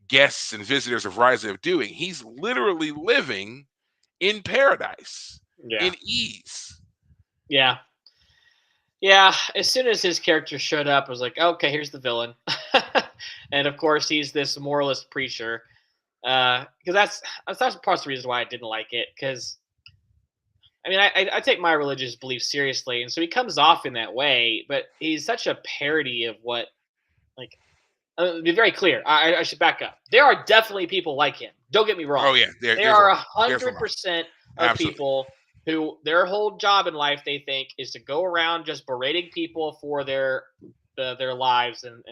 A: guests and visitors of Rise of doing. He's literally living in paradise,
B: Yeah.
A: in ease.
B: Yeah. Yeah. As soon as his character showed up, I was like, okay, here's the villain. And of course, he's this moralist preacher. Because that's part of the reason why I didn't like it. Because I mean, I take my religious beliefs seriously, and so he comes off in that way. But he's such a parody of what, like, to be very clear. I should back up. There are definitely people like him. Don't get me
A: Oh
B: wrong.
A: yeah,
B: There
A: there's a
B: are a
A: lot. There's a
B: hundred
A: lot.
B: percent of
A: Absolutely.
B: people who their whole job in life they think is to go around just berating people for their lives and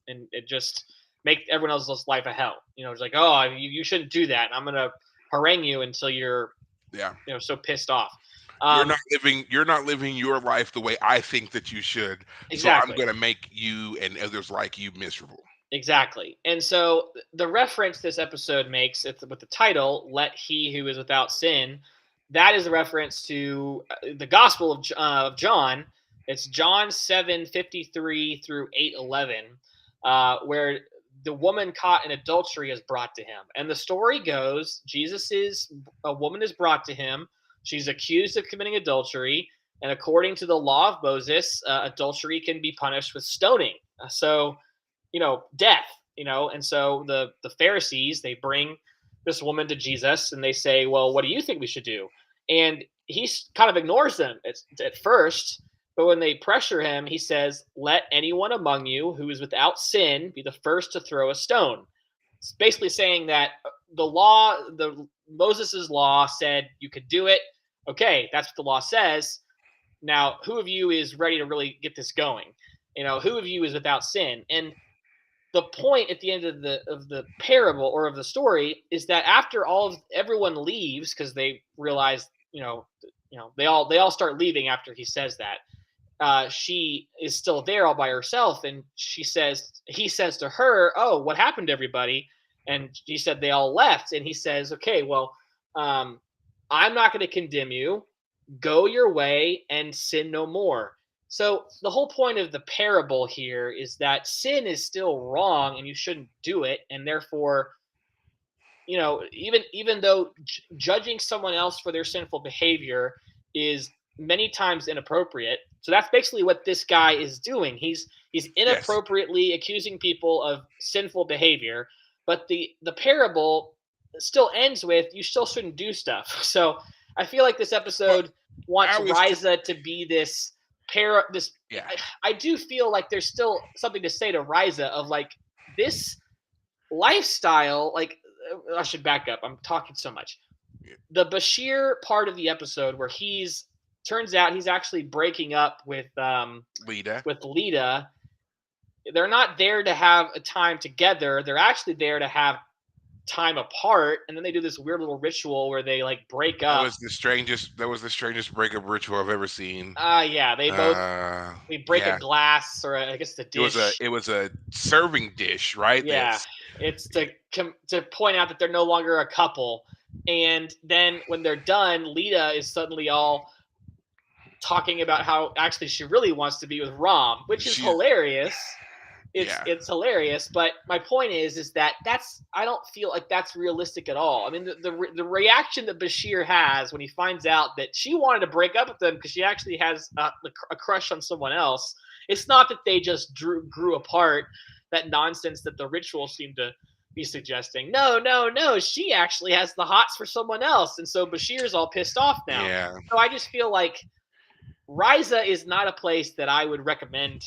B: it just make everyone else's life a hell. It's like, oh, you shouldn't do that. I'm gonna harangue you until you're
A: Yeah.
B: so pissed off.
A: You're not
B: Um,
A: living you're not living your life the way I think that you should. So I'm
B: exactly.
A: going to make you and others like you miserable.
B: Exactly. And so the reference this episode makes it's with the title "Let He Who Is Without Sin," that is a reference to the Gospel of John. It's John 7:53 through 8:11, where the woman caught in adultery is brought to him. And the story goes, a woman is brought to him. She's accused of committing adultery. And according to the law of Moses, adultery can be punished with stoning. So, death, and so the Pharisees, they bring this woman to Jesus and they say, well, what do you think we should do? And he kind of ignores them at first, but when they pressure him, he says, let anyone among you who is without sin be the first to throw a stone. It's basically saying that the Moses's law said you could do it. Okay, that's what the law says. Now, who of you is ready to really get this going? Who of you is without sin? And the point at the end of the parable or of the story is that after everyone leaves because they realize, they all start leaving after he says that. She is still there all by herself, and he says to her, "Oh, what happened to everybody?" And she said they all left, and he says, "Okay, well, I'm not going to condemn you. Go your way and sin no more." So the whole point of the parable here is that sin is still wrong and you shouldn't do it, and therefore, even though judging someone else for their sinful behavior is many times inappropriate. So that's basically what this guy is doing. He's
A: Yes.
B: inappropriately accusing people of sinful behavior, but the parable still ends with you still shouldn't do stuff. So I feel like this
A: Well,
B: episode
A: I
B: wants
A: was just
B: Riza to be this para this
A: yeah.
B: I do feel like there's still something to say to Riza of like this lifestyle. Like, I should back up. I'm talking so much.
A: Yeah.
B: The Bashir part of the episode where he's turns out he's actually breaking up
A: Lita.
B: with Lita. They're not there to have a time together. They're actually there to have time apart, and then they do this weird little ritual where they like break
A: That
B: up.
A: was the strangest. That was the strangest breakup ritual I've ever seen.
B: Yeah,
A: Uh,
B: they break a
A: yeah.
B: glass, or I guess the dish.
A: It was a serving dish, right?
B: Yeah,
A: That's
B: it's to point out that they're no longer a couple. And then when they're done, Lita is suddenly all talking about how actually she really wants to be with Rom, which is
A: she's
B: hilarious. It's
A: yeah.
B: it's hilarious, but my point is that that's I don't feel like that's realistic at all. I mean, the reaction that Bashir has when he finds out that she wanted to break up with them because she actually has a crush on someone else. It's not that they just grew apart. That nonsense that the ritual seemed to be suggesting. No, no, no. She actually has the hots for someone else, and so Bashir's all pissed off now.
A: Yeah.
B: So I just feel like Riza is not a place that I would recommend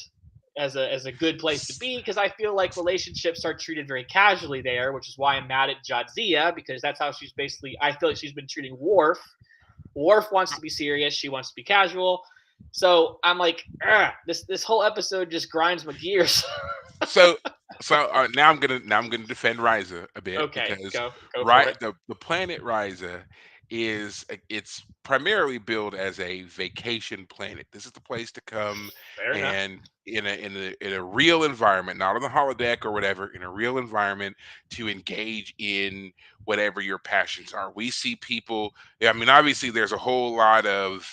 B: as a good place to be because I feel like relationships are treated very casually there, which is why I'm mad at Jadzia because that's how she's basically. I feel like she's been treating Worf. Worf wants to be serious. She wants to be casual. So I'm like, this whole episode just grinds my gears.
A: So now I'm gonna defend Ryza a bit
B: Okay,
A: because
B: go for it.
A: the planet Ryza it's primarily billed as a vacation planet. This is the place to come
B: Fair enough.
A: and in a real environment, not on the holodeck or whatever, in a real environment to engage in whatever your passions are. We see people. Yeah, I mean, obviously, there's a whole lot of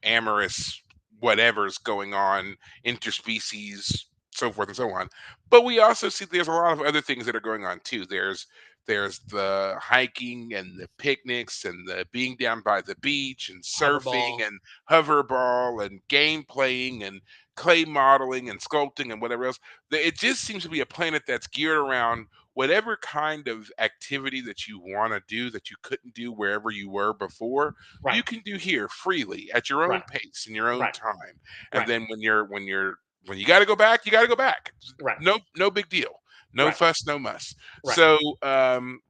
A: amorous whatever's going on, interspecies, so forth and so on. But we also see there's a lot of other things that are going on too. There's the hiking and the picnics and the being down by the beach and surfing
B: Hoverball.
A: and hoverball and game playing and clay modeling and sculpting and whatever else. It just seems to be a planet that's geared around whatever kind of activity that you want to do that you couldn't do wherever you were before,
B: Right,
A: you can do here freely at your own
B: right,
A: pace in your own
B: right,
A: time. And
B: right,
A: then when you got to go back, you got to go back.
B: right,
A: No big deal. No
B: right,
A: fuss, no muss.
B: right,
A: So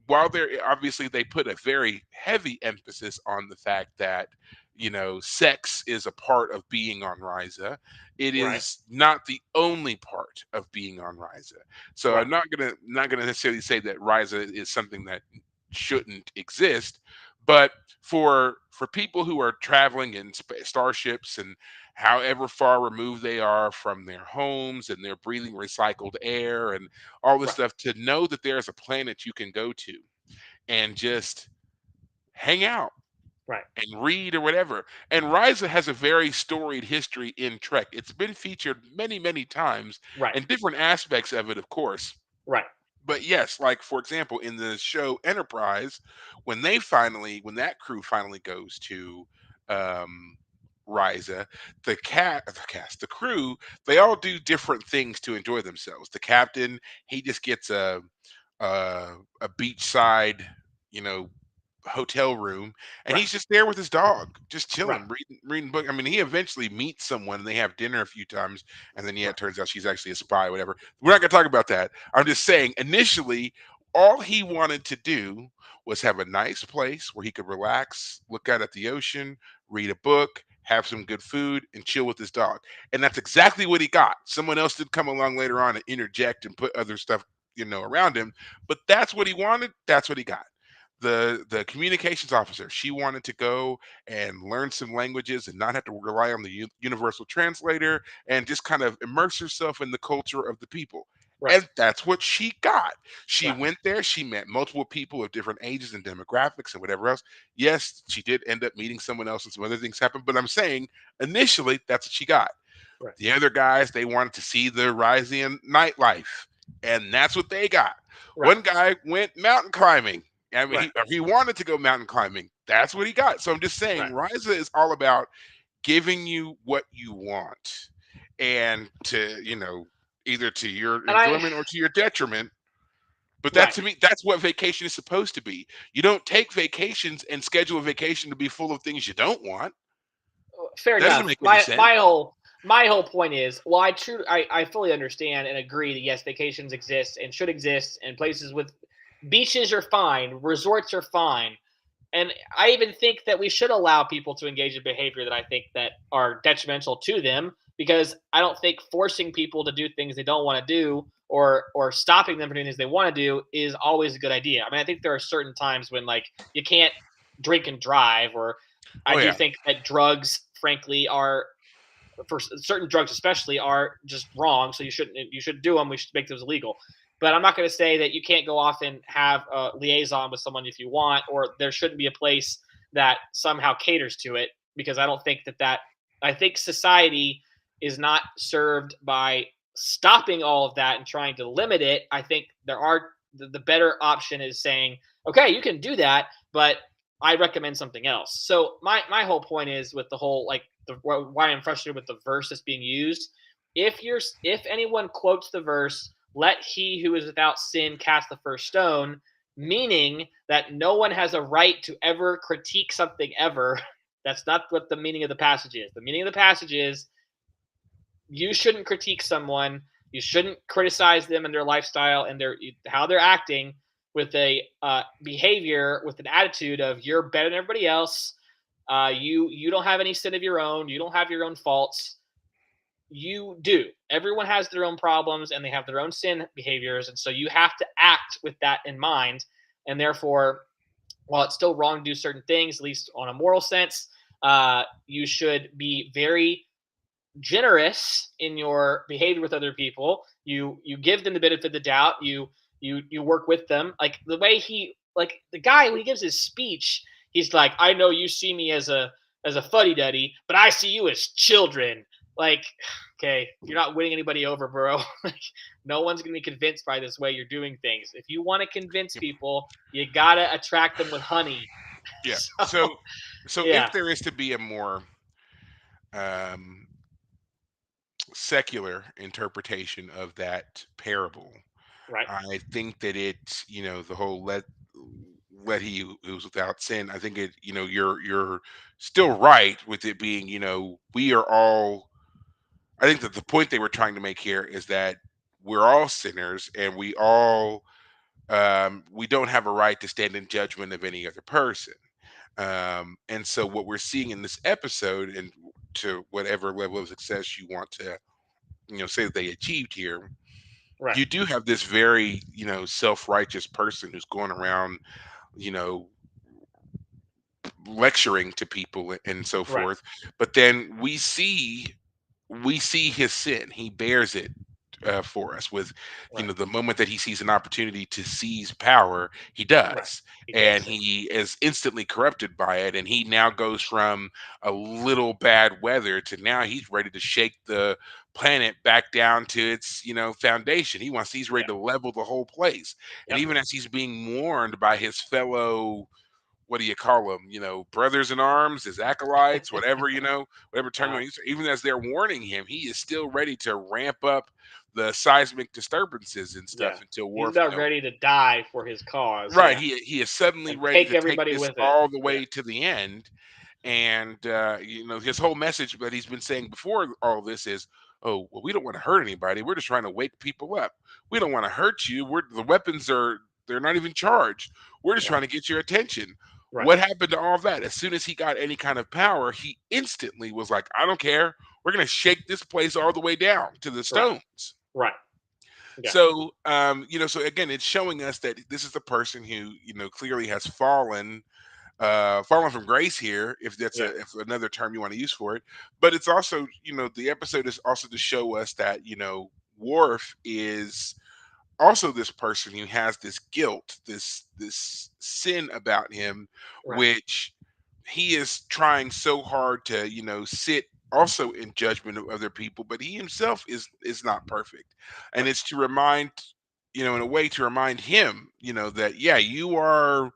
A: while they're obviously they put a very heavy emphasis on the fact that sex is a part of being on Ryza, it
B: right,
A: is not the only part of being on Ryza. So
B: right,
A: I'm not gonna necessarily say that Ryza is something that shouldn't exist, but for people who are traveling in starships and however far removed they are from their homes and they're breathing recycled air and all this
B: right,
A: stuff, to know that there's a planet you can go to and just hang out
B: right,
A: and read or whatever. And Ryza has a very storied history in Trek. It's been featured many, many times,
B: right,
A: and different aspects of it, of course.
B: right.
A: but yes, like for example, in the show Enterprise, when that crew finally goes to um Riza, the crew, they all do different things to enjoy themselves. The captain, he just gets a beachside, you know, hotel room, and
B: Right.
A: he's just there with his dog, just
B: Right.
A: chilling, reading book. I mean, he eventually meets someone and they have dinner a few times, and then yeah, it
B: Right.
A: turns out she's actually a spy, whatever. We're not gonna talk about that. I'm just saying, initially, all he wanted to do was have a nice place where he could relax, look out at the ocean, read a book, have some good food, and chill with his dog. And that's exactly what he got. Someone else did come along later on and interject and put other stuff, around him, but that's what he wanted. That's what he got. The communications officer, she wanted to go and learn some languages and not have to rely on the universal translator, and just kind of immerse herself in the culture of the people,
B: Right.
A: and that's what she got. She
B: Right.
A: went there, she met multiple people of different ages and demographics and whatever else. Yes, she did end up meeting someone else and some other things happened, but I'm saying initially that's what she got.
B: Right.
A: The other guys, they wanted to see the Ryzian nightlife, and that's what they got.
B: Right.
A: One guy went mountain climbing. I mean,
B: Right.
A: he wanted to go mountain climbing. That's what he got. So I'm just saying,
B: Right.
A: Ryza is all about giving you what you want, and to either to your
B: And I
A: enjoyment or to your detriment. But that,
B: right.
A: to me, that's what vacation is supposed to be. You don't take vacations and schedule a vacation to be full of things you don't want.
B: Fair
A: That doesn't
B: enough.
A: make any sense.
B: My whole point is, well, I fully understand and agree that yes, vacations exist and should exist, and places with beaches are fine, resorts are fine, and I even think that we should allow people to engage in behavior that I think that are detrimental to them, because I don't think forcing people to do things they don't want to do, or stopping them from doing things they want to do, is always a good idea. I mean, I think there are certain times when like you can't drink and drive, or I
A: Oh
B: do
A: yeah,
B: think that drugs, frankly, are for certain drugs especially are just wrong. So you should do them. We should make those illegal. But I'm not going to say that you can't go off and have a liaison with someone if you want, or there shouldn't be a place that somehow caters to it, because I don't think that I think society is not served by stopping all of that and trying to limit it. I think the better option is saying, okay, you can do that, but I recommend something else. So my whole point is with the whole like why I'm frustrated with the verse that's being used. If anyone quotes the verse, "Let he who is without sin cast the first stone," meaning that no one has a right to ever critique something ever. That's not what the meaning of the passage is. The meaning of the passage is you shouldn't critique someone. You shouldn't criticize them and their lifestyle and their how they're acting with a behavior, with an attitude of you're better than everybody else. You don't have any sin of your own. You don't have your own faults. You do. Everyone has their own problems and they have their own sin behaviors, and so you have to act with that in mind. And therefore, while it's still wrong to do certain things, at least on a moral sense, you should be very generous in your behavior with other people. You give them the benefit of the doubt. You work with them. Like the way like the guy when he gives his speech, he's like, I know you see me as a fuddy duddy, but I see you as children. Like, okay, you're not winning anybody over, bro. Like, no one's gonna be convinced by this way you're doing things. If you want to convince people, you gotta attract them with honey.
A: yeah.
B: So
A: So
B: yeah,
A: if there is to be a more um, secular interpretation of that parable,
B: right,
A: I think that it's, the whole let he who's without sin. I think you're still right with it being, we are all. I think that the point they were trying to make here is that we're all sinners, and we don't have a right to stand in judgment of any other person. And so what we're seeing in this episode, and to whatever level of success you want to, say that they achieved here,
B: right,
A: you do have this very, self-righteous person who's going around, you know, lecturing to people and so
B: right,
A: forth. But then we see his sin. He bears it for us with,
B: right,
A: the moment that he sees an opportunity to seize power, he
B: right.
A: does.
B: He
A: And
B: takes it.
A: he is instantly corrupted by it. And he now goes from a little bad weather to now he's ready to shake the planet back down to its, foundation. He's ready
B: Yeah.
A: to level the whole place. And
B: Yep.
A: even as he's being warned by his fellow, what do you call them? Brothers in arms, his acolytes, whatever, whatever term you
B: Uh,
A: want to use. Even as they're warning him, he is still ready to ramp up the seismic disturbances and
B: yeah.
A: stuff until
B: He's
A: Worf,
B: about ready to die for his cause.
A: right.
B: Yeah.
A: He is suddenly
B: And
A: ready
B: take
A: to take
B: everybody
A: this
B: with him.
A: all the
B: Yeah.
A: way to the end. And his whole message that he's been saying before all this is, oh well, we don't want to hurt anybody, we're just trying to wake people up. We don't want to hurt you, the weapons are, they're not even charged, we're just
B: Yeah.
A: trying to get your attention.
B: Right.
A: What happened to all of that? As soon as he got any kind of power, he instantly was like, I don't care, we're going to shake this place all the way down to the
B: Right.
A: stones.
B: Right. Yeah.
A: So so again, it's showing us that this is the person who, clearly has fallen from grace here, if that's
B: Yeah.
A: if another term you want to use for it. But it's also, the episode is also to show us that, Worf is also this person who has this guilt, this sin about him,
B: Right.
A: which he is trying so hard to, sit also in judgment of other people, but he himself is not perfect. And
B: Right.
A: it's to remind, in a way to remind him, that yeah, you are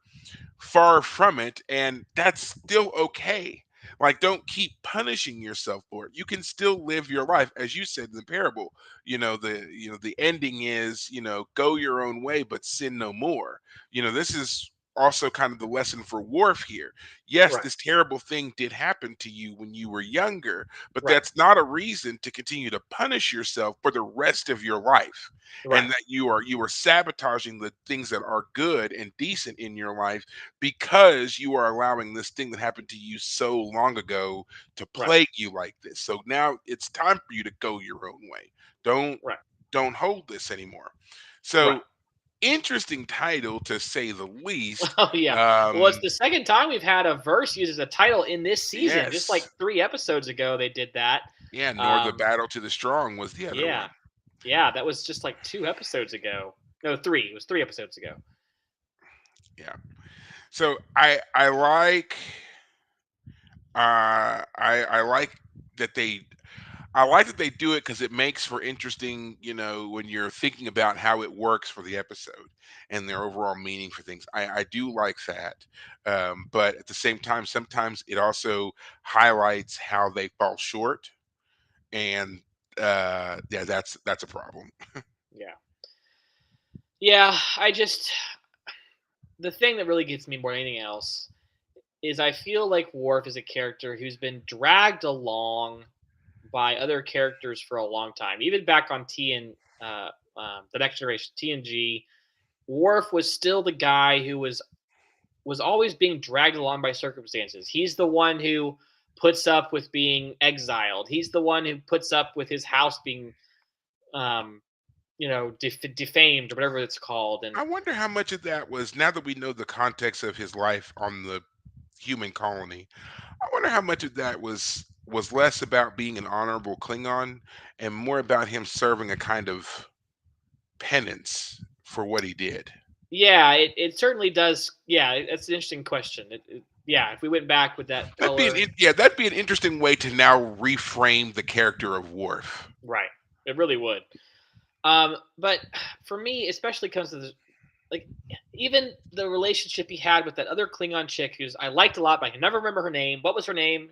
A: far from it, and that's still okay. Like, don't keep punishing yourself for it. You can still live your life, as you said in the parable. The ending is, go your own way but sin no more. This is also kind of the lesson for Worf here. Yes,
B: Right.
A: this terrible thing did happen to you when you were younger, but
B: Right.
A: that's not a reason to continue to punish yourself for the rest of your life.
B: Right.
A: And that you are sabotaging the things that are good and decent in your life because you are allowing this thing that happened to you so long ago to
B: Right.
A: plague you like this. So now it's time for you to go your own way. Don't
B: Right.
A: don't hold this anymore.
B: Right.
A: So interesting title to say the least.
B: Oh yeah. Well, it's
A: Um
B: the second time we've had a verse used as a title in this season. Just like
A: yes.
B: 3 episodes ago, they did that.
A: Yeah, nor the
B: Um,
A: battle to the strong was the other
B: yeah,
A: one.
B: yeah, that was just like 2 episodes ago. No, three. It was 3 episodes ago.
A: Yeah. So I like that they I like that they do it because it makes for interesting, when you're thinking about how it works for the episode and their overall meaning for things. I do like that. But at the same time, sometimes it also highlights how they fall short. And yeah, that's a problem.
B: Yeah, yeah. I just the thing that really gets me more than anything else is I feel like Worf is a character who's been dragged along by other characters for a long time. Even back on the Next Generation TNG, Worf was still the guy who was always being dragged along by circumstances. He's the one who puts up with being exiled. He's the one who puts up with his house being, um, defamed or whatever it's called. And
A: I wonder how much of that was, now that we know the context of his life on the human colony. I wonder how much of that was less about being an honorable Klingon and more about him serving a kind of penance for what he did.
B: yeah, it certainly does. Yeah, it's an interesting question. Yeah, if we went back with that color,
A: That'd be an interesting way to now reframe the character of Worf.
B: right? It really would. But for me, especially comes to this, like even the relationship he had with that other Klingon chick who's I liked a lot, but I can never remember her name. What was her name?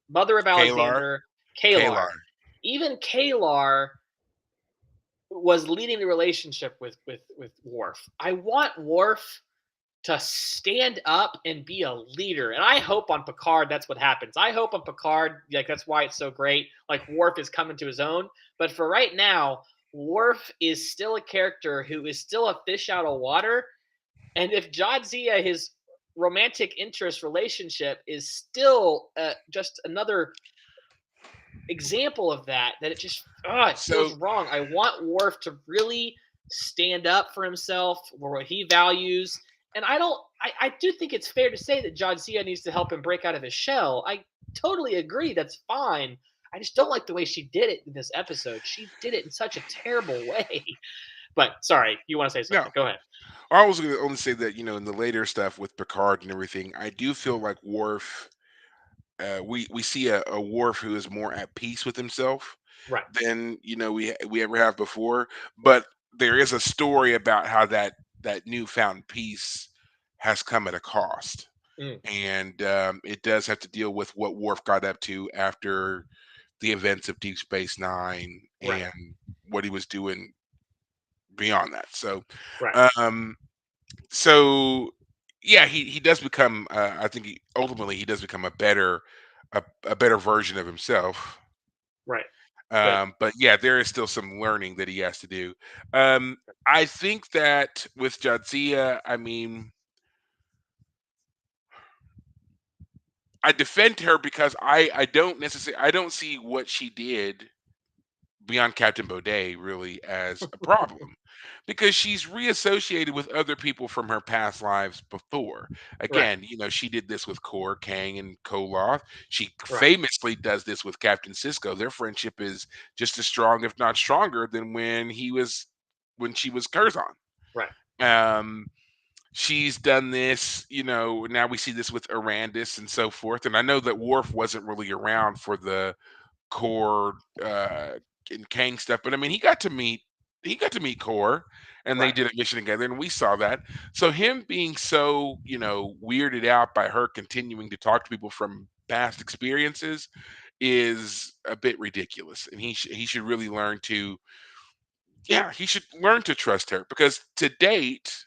B: Mother of
A: Kalar,
B: Alexander, Kalar.
A: Kalar.
B: Even Kalar was leading the relationship with Worf. I want Worf to stand up and be a leader. And I hope on Picard that's what happens. I hope on Picard, like that's why it's so great. Like Worf is coming to his own. But for right now, Worf is still a character who is still a fish out of water. And if Jadzia, his romantic interest relationship, is still just another example of that, that it feels
A: So
B: wrong. I want Worf to really stand up for himself, for what he values. And I do think it's fair to say that Jadzia needs to help him break out of his shell. I totally agree. That's fine. I just don't like the way she did it in this episode. She did it in such a terrible way. But sorry, you want to say
A: no,
B: something? Go ahead.
A: I was going to only say that, in the later stuff with Picard and everything, I do feel like Worf. We see a Worf who is more at peace with himself.
B: Right.
A: than we ever have before. But there is a story about how that newfound peace has come at a cost,
B: Mm,
A: and it does have to deal with what Worf got up to after the events of Deep Space Nine
B: right.
A: and what he was doing beyond that.
B: Right.
A: Um, so yeah, he does become. I think ultimately he does become a better version of himself.
B: Right. Good.
A: But yeah, there is still some learning that he has to do. Um, I think that with Jadzia, I mean, I defend her because I don't see what she did beyond Captain Baudet really as a problem, because she's reassociated with other people from her past lives before.
B: Right.
A: Again, she did this with Kor, Kang, and Koloth. She
B: Right.
A: famously does this with Captain Cisco. Their friendship is just as strong, if not stronger, than when she was Curzon.
B: Right.
A: Um, she's done this, now we see this with Arandis and so forth. And I know that Worf wasn't really around for the Core and Kang stuff, but I mean he got to meet Core, and they
B: Right.
A: did a mission together, and we saw that. So him being so weirded out by her continuing to talk to people from past experiences is a bit ridiculous, and he should really learn to he should learn to trust her, because to date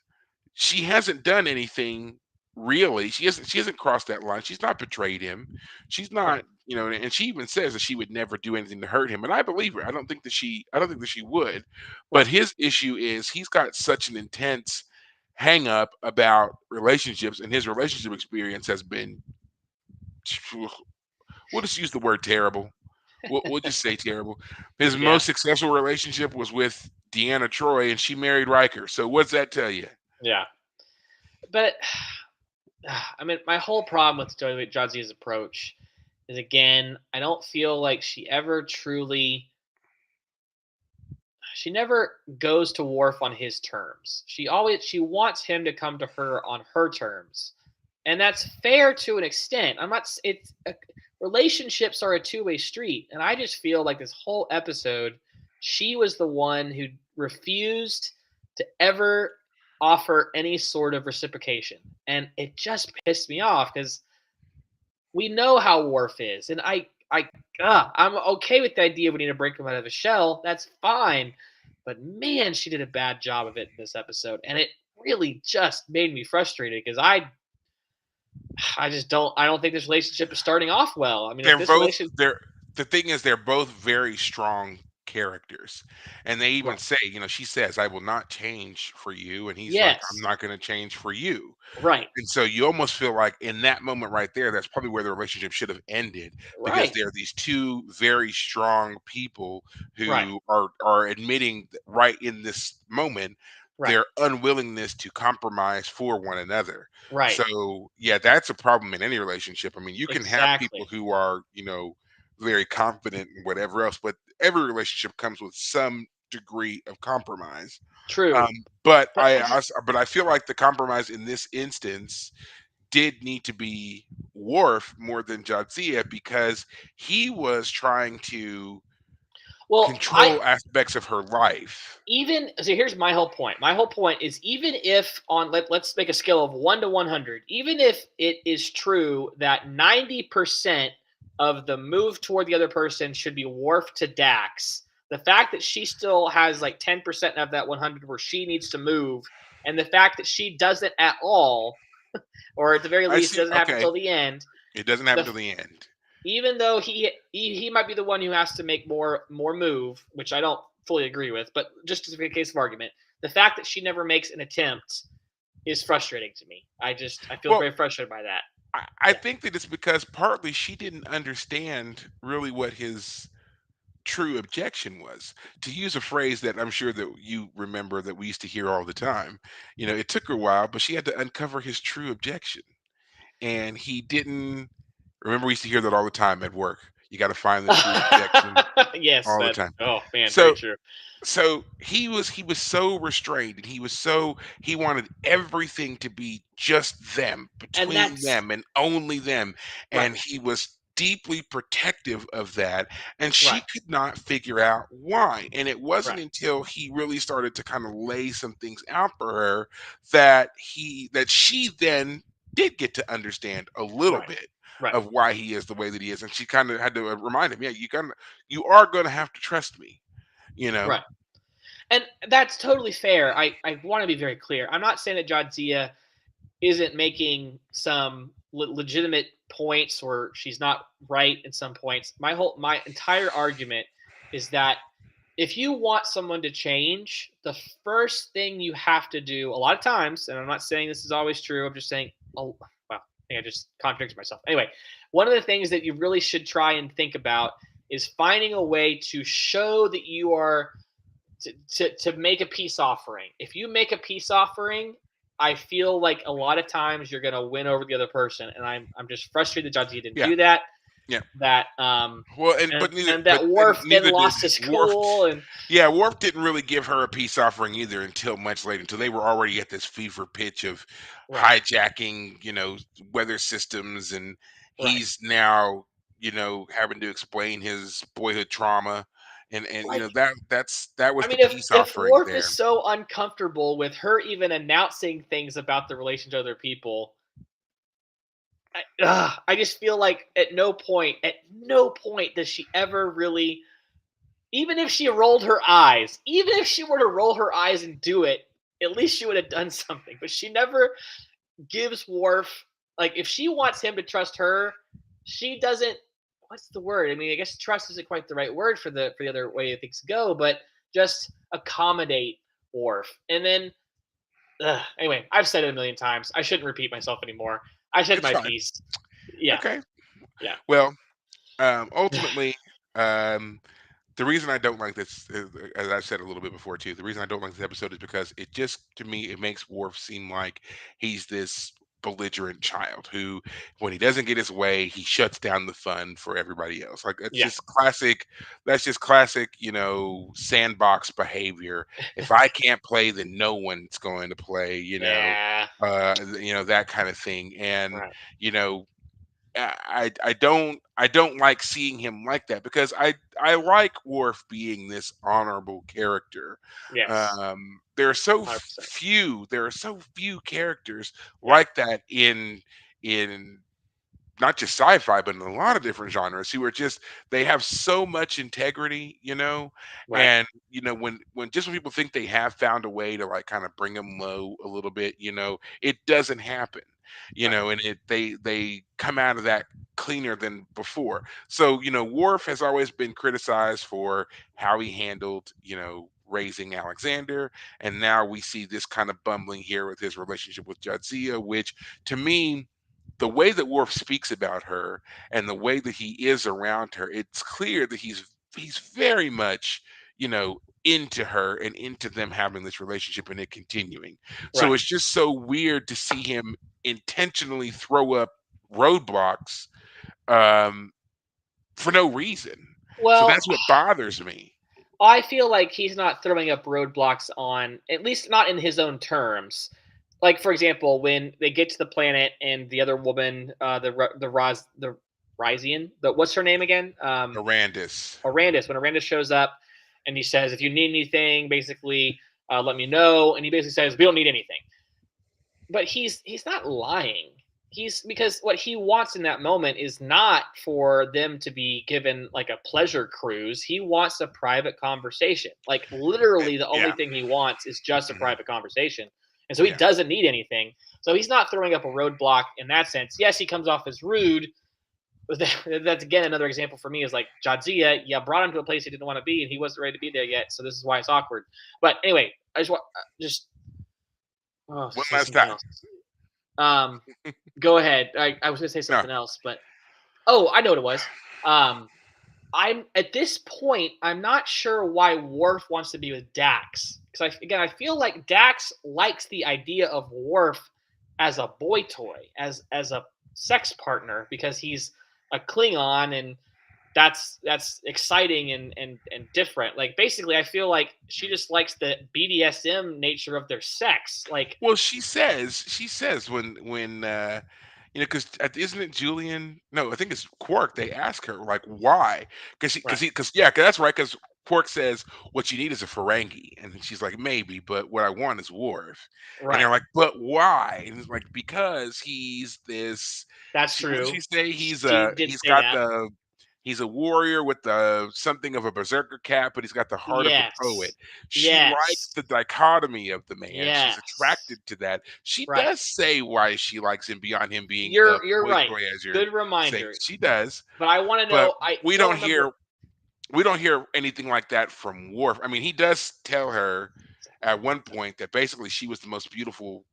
A: she hasn't done anything really. She hasn't crossed that line. She's not betrayed him. She's
B: Right.
A: not, and she even says that she would never do anything to hurt him. And I believe her. I don't think that she would. But
B: Right.
A: his issue is he's got such an intense hang up about relationships, and his relationship experience has been, we'll just use the word terrible. We'll just say terrible. His
B: Yeah.
A: most successful relationship was with Deanna Troy, and she married Riker. So what's that tell you?
B: Yeah. But I mean, my whole problem with Jadzia's approach is, again, I don't feel like she never goes to Worf on his terms. She wants him to come to her on her terms, and that's fair to an extent. I'm not. It's relationships are a two-way street, and I just feel like this whole episode, she was the one who refused to ever offer any sort of reciprocation, and it just pissed me off because we know how Worf is, and I'm okay with the idea we need to break him out of his shell. That's fine, but man, she did a bad job of it in this episode, and it really just made me frustrated because I just don't think this relationship is starting off well. I mean, if
A: They're
B: this
A: both
B: relationship,
A: they're the thing is they're both very strong characters. And they even
B: right,
A: say, she says, "I will not change for you." And he's like, "I'm
B: yes,
A: not going to change for you."
B: right,
A: And so you almost feel like in that moment right there, that's probably where the relationship should have ended, because
B: right,
A: there are these two very strong people
B: right,
A: who are admitting right in this moment
B: right,
A: their unwillingness to compromise for one another.
B: right,
A: So yeah, that's a problem in any relationship. I mean, you can have people
B: exactly,
A: who are, very confident and whatever else, but every relationship comes with some degree of compromise. Um,
B: true,
A: but
B: but I just
A: I feel like the compromise in this instance did need to be Worf more than Jadzia, because he was trying to
B: well, I
A: control aspects of her life.
B: even so here's my whole point. My whole point is, even if let's make a scale of 1 to 100, even if it is true that 90% of the move toward the other person should be Worf to Dax, the fact that she still has like 10% of that 100 where she needs to move, and the fact that she doesn't at all, or at the very
A: I
B: least
A: see.
B: doesn't happen
A: Okay,
B: until the end,
A: it doesn't happen
B: the
A: till the end.
B: even though he might be the one who has to make more move, which I don't fully agree with, but just as a case of argument, the fact that she never makes an attempt is frustrating to me. I feel
A: Well,
B: very frustrated by that.
A: I
B: Yeah.
A: think that it's because partly she didn't understand really what his true objection was. To use a phrase that I'm sure that you remember that we used to hear all the time, it took her a while, but she had to uncover his true objection. And he didn't remember. We used to hear that all the time at work. You got to find the true objection
B: Yes,
A: all the
B: that.
A: time.
B: Oh man, very
A: So
B: true.
A: he was so restrained, and he wanted everything to be just them,
B: And
A: between
B: that's
A: them and only them.
B: right.
A: And he was deeply protective of that, and she
B: Right.
A: could not figure out why. And it wasn't
B: Right.
A: until he really started to kind of lay some things out for her that she then did get to understand a little
B: Right.
A: bit
B: Right.
A: of why he is the way that he is. And she kind of had to remind him, yeah, you are going to have to trust me, you know.
B: Right. And that's totally fair. I want to be very clear. I'm not saying that Jadzia isn't making some legitimate points or she's not right in some points. My entire argument is that if you want someone to change, the first thing you have to do a lot of times, and I'm not saying this is always true, I'm just saying, oh, well, I think I just contradicted myself. Anyway, one of the things that you really should try and think about is finding a way to show that you are to make a peace offering. If you make a peace offering, I feel like a lot of times you're gonna win over the other person, and I'm just frustrated that Jadzia didn't
A: Yeah,
B: do that.
A: yeah.
B: That
A: Well,
B: and that
A: and
B: Worf then
A: neither did
B: lost his
A: Worf.
B: cool and
A: Yeah, Worf didn't really give her a peace offering either until much later, until they were already at this fever pitch of
B: right,
A: hijacking, weather systems, and
B: right.
A: he's now, having to explain his boyhood trauma, and
B: Like,
A: that was
B: I
A: the
B: mean, if
A: peace
B: if
A: offering
B: Worf is
A: there.
B: so uncomfortable with her even announcing things about the relation to other people, I just feel like at no point does she ever really, even if she rolled her eyes, even if she were to roll her eyes and do it, at least she would have done something. But she never gives Worf, like, if she wants him to trust her, she doesn't. What's the word? I mean, I guess trust isn't quite the right word for the other way things go, but just accommodate Worf. And then, anyway, I've said it a million times. I shouldn't repeat myself anymore. I said
A: It's
B: my
A: fine.
B: piece. Yeah,
A: Okay.
B: yeah,
A: Well, ultimately, um, the reason I don't like this, as I said a little bit before too, the reason I don't like this episode is because it just, to me, it makes Worf seem like he's this belligerent child who, when he doesn't get his way, he shuts down the fun for everybody else. Like that's
B: yeah,
A: just classic. That's just classic, sandbox behavior. If I can't play, then no one's going to play.
B: yeah.
A: That kind of thing. And
B: Right.
A: you know, I don't like seeing him like that because I like Worf being this honorable character.
B: Yes. $100%.
A: There are so few characters
B: Yeah.
A: like that in not just sci-fi, but in a lot of different genres who are just they have so much integrity,
B: Right.
A: and when people think they have found a way to like kind of bring them low a little bit, it doesn't happen,
B: Right.
A: and they come out of that cleaner than before. So, Worf has always been criticized for how he handled, raising Alexander, and now we see this kind of bumbling here with his relationship with Jadzia, which to me, the way that Worf speaks about her and the way that he is around her, it's clear that he's very much, into her and into them having this relationship and it continuing. So
B: Right.
A: it's just so weird to see him intentionally throw up roadblocks um, for no reason. So
B: Well,
A: that's what bothers me.
B: I feel like he's not throwing up roadblocks on, at least not in his own terms. Like, for example, when they get to the planet and the other woman, the Ryzian, the what's her name again?
A: Horrendous.
B: Arandis. When Arandis shows up and he says, "If you need anything, basically, let me know." And he basically says, "We don't need anything." But he's not lying. He's because what he wants in that moment is not for them to be given like a pleasure cruise. He wants a private conversation. Like literally the only
A: Yeah.
B: thing he wants is just a
A: Mhm.
B: private conversation. And so he
A: Yeah.
B: doesn't need anything. So he's not throwing up a roadblock in that sense. Yes, he comes off as rude, but that's again another example for me is like Jadzia, you brought him to a place he didn't want to be and he wasn't ready to be there yet. So this is why it's awkward. But anyway, I just want just
A: One
B: say
A: last
B: something
A: time.
B: else. Um, Go ahead. I was gonna say
A: No.
B: something else, but oh, I know what it was. Um, I'm at this point, I'm not sure why Worf wants to be with Dax because I feel like Dax likes the idea of Worf as a boy toy, as a sex partner because he's a Klingon and that's exciting and different. Like basically, I feel like she just likes the BDSM nature of their sex. Like
A: Well, she says when because isn't it Julian? No, I think it's Quark. They ask her like why,
B: Right.
A: because that's right. Because Quark says what you need is a Ferengi, and she's like maybe, but what I want is Worf, and they're
B: Right.
A: like, but why? And it's like because he's this.
B: That's
A: She what did she
B: true.
A: say?
B: She did
A: He's
B: say
A: got
B: that.
A: the he's a warrior with the something of a berserker cap, but he's got the heart of a poet.
B: Yes.
A: She likes
B: Yes.
A: the dichotomy of the man. She's
B: Yes.
A: attracted to that. She
B: Right.
A: does say why she likes him beyond him being the
B: You're
A: boy
B: right.
A: toy, as you're
B: Good
A: saying.
B: reminder.
A: She does,
B: But I want to
A: but
B: know. I
A: we
B: don't
A: don't
B: remember
A: hear we don't hear anything like that from Worf. I mean, he does tell her at one point that basically she was the most beautiful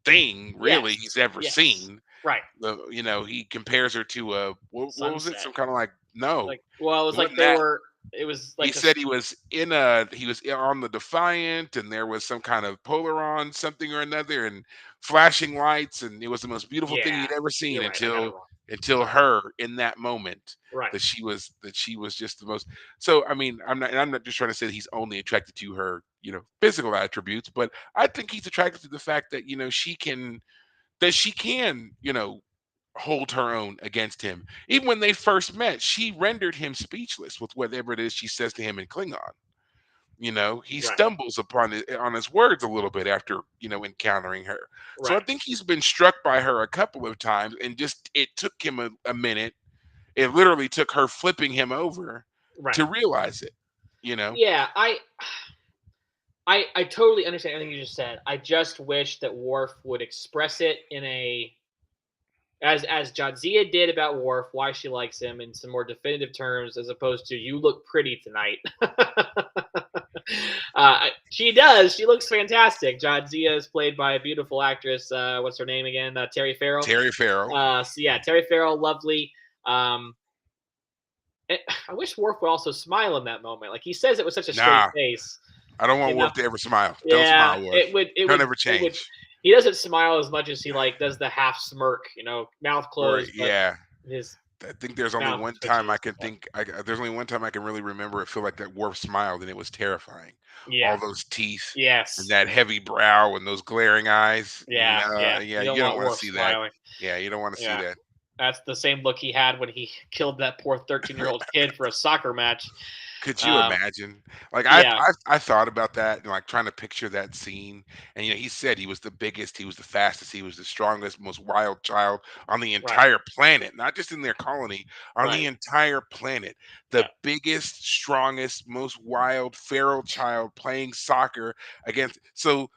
A: thing really he's
B: Yes.
A: ever
B: Yes.
A: seen.
B: Right.
A: He compares her to a what was it?
B: Sunset.
A: Some kind of like no,
B: Like, well, it
A: it
B: was like
A: wasn't
B: they
A: that.
B: were. It was
A: He
B: like
A: said he was on the Defiant, and there was some kind of Polaron something or another, and flashing lights, and it was the most beautiful thing
B: Yeah.
A: he'd ever seen
B: You're right. I got it wrong.
A: until
B: Sorry.
A: her in that moment
B: Right.
A: that she was just the most. So I mean, I'm not just trying to say that he's only attracted to her, physical attributes, but I think he's attracted to the fact that she can, hold her own against him. Even when they first met, she rendered him speechless with whatever it is she says to him in Klingon. He
B: Right.
A: stumbles on his words a little bit after, encountering her. So I
B: Right.
A: think he's been struck by her a couple of times, and just it took him a minute. It literally took her flipping him over
B: Right.
A: to realize it, you know.
B: Yeah. I totally understand everything you just said. I just wish that Worf would express it in a as Jadzia did about Worf, why she likes him in some more definitive terms, as opposed to "you look pretty tonight." She does. She looks fantastic. Jadzia is played by a beautiful actress. What's her name again? Terry Farrell.
A: Terry Farrell.
B: So yeah, Terry Farrell, lovely. Um, I wish Worf would also smile in that moment. Like he says it with such a straight
A: Nah,
B: face.
A: I don't want
B: You know,
A: Worf to ever smile. Don't
B: yeah,
A: smile, Worf.
B: it would, it
A: Don't
B: would,
A: ever
B: it would.
A: change.
B: He doesn't smile as much as he like does the half smirk. Mouth
A: Or
B: closed, but
A: yeah.
B: his
A: I think there's only
B: mouth
A: one time I
B: twitches.
A: can think. There's only one time I can really remember it feel like that Worf smiled, and it was terrifying.
B: Yeah.
A: All those teeth and
B: Yes.
A: that heavy brow and those glaring eyes.
B: Yeah.
A: No,
B: Yeah.
A: yeah,
B: You don't
A: you don't
B: want
A: want to
B: Worf
A: see that.
B: smiling.
A: Yeah, you don't want to see
B: Yeah.
A: that.
B: That's the same look he had when he killed that poor 13-year-old kid for a soccer match.
A: Could you
B: Um,
A: imagine? Like
B: yeah.
A: I thought about that and like trying to picture that scene. And he said he was the biggest, he was the fastest, he was the strongest, most wild child on the
B: Right.
A: entire planet, not just in their colony, on
B: Right.
A: the entire planet. The
B: Yeah.
A: biggest, strongest, most wild feral child playing soccer against. So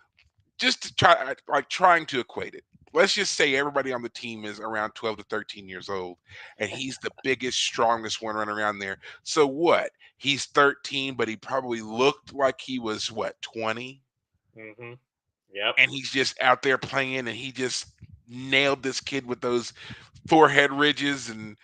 A: just to try like trying to equate it. Let's just say everybody on the team is around 12 to 13 years old, and he's the biggest, strongest one running around there. So what? He's 13, but he probably looked like he was what, 20?
B: Hmm. Yep.
A: And he's just out there playing, and he just nailed this kid with those forehead ridges. And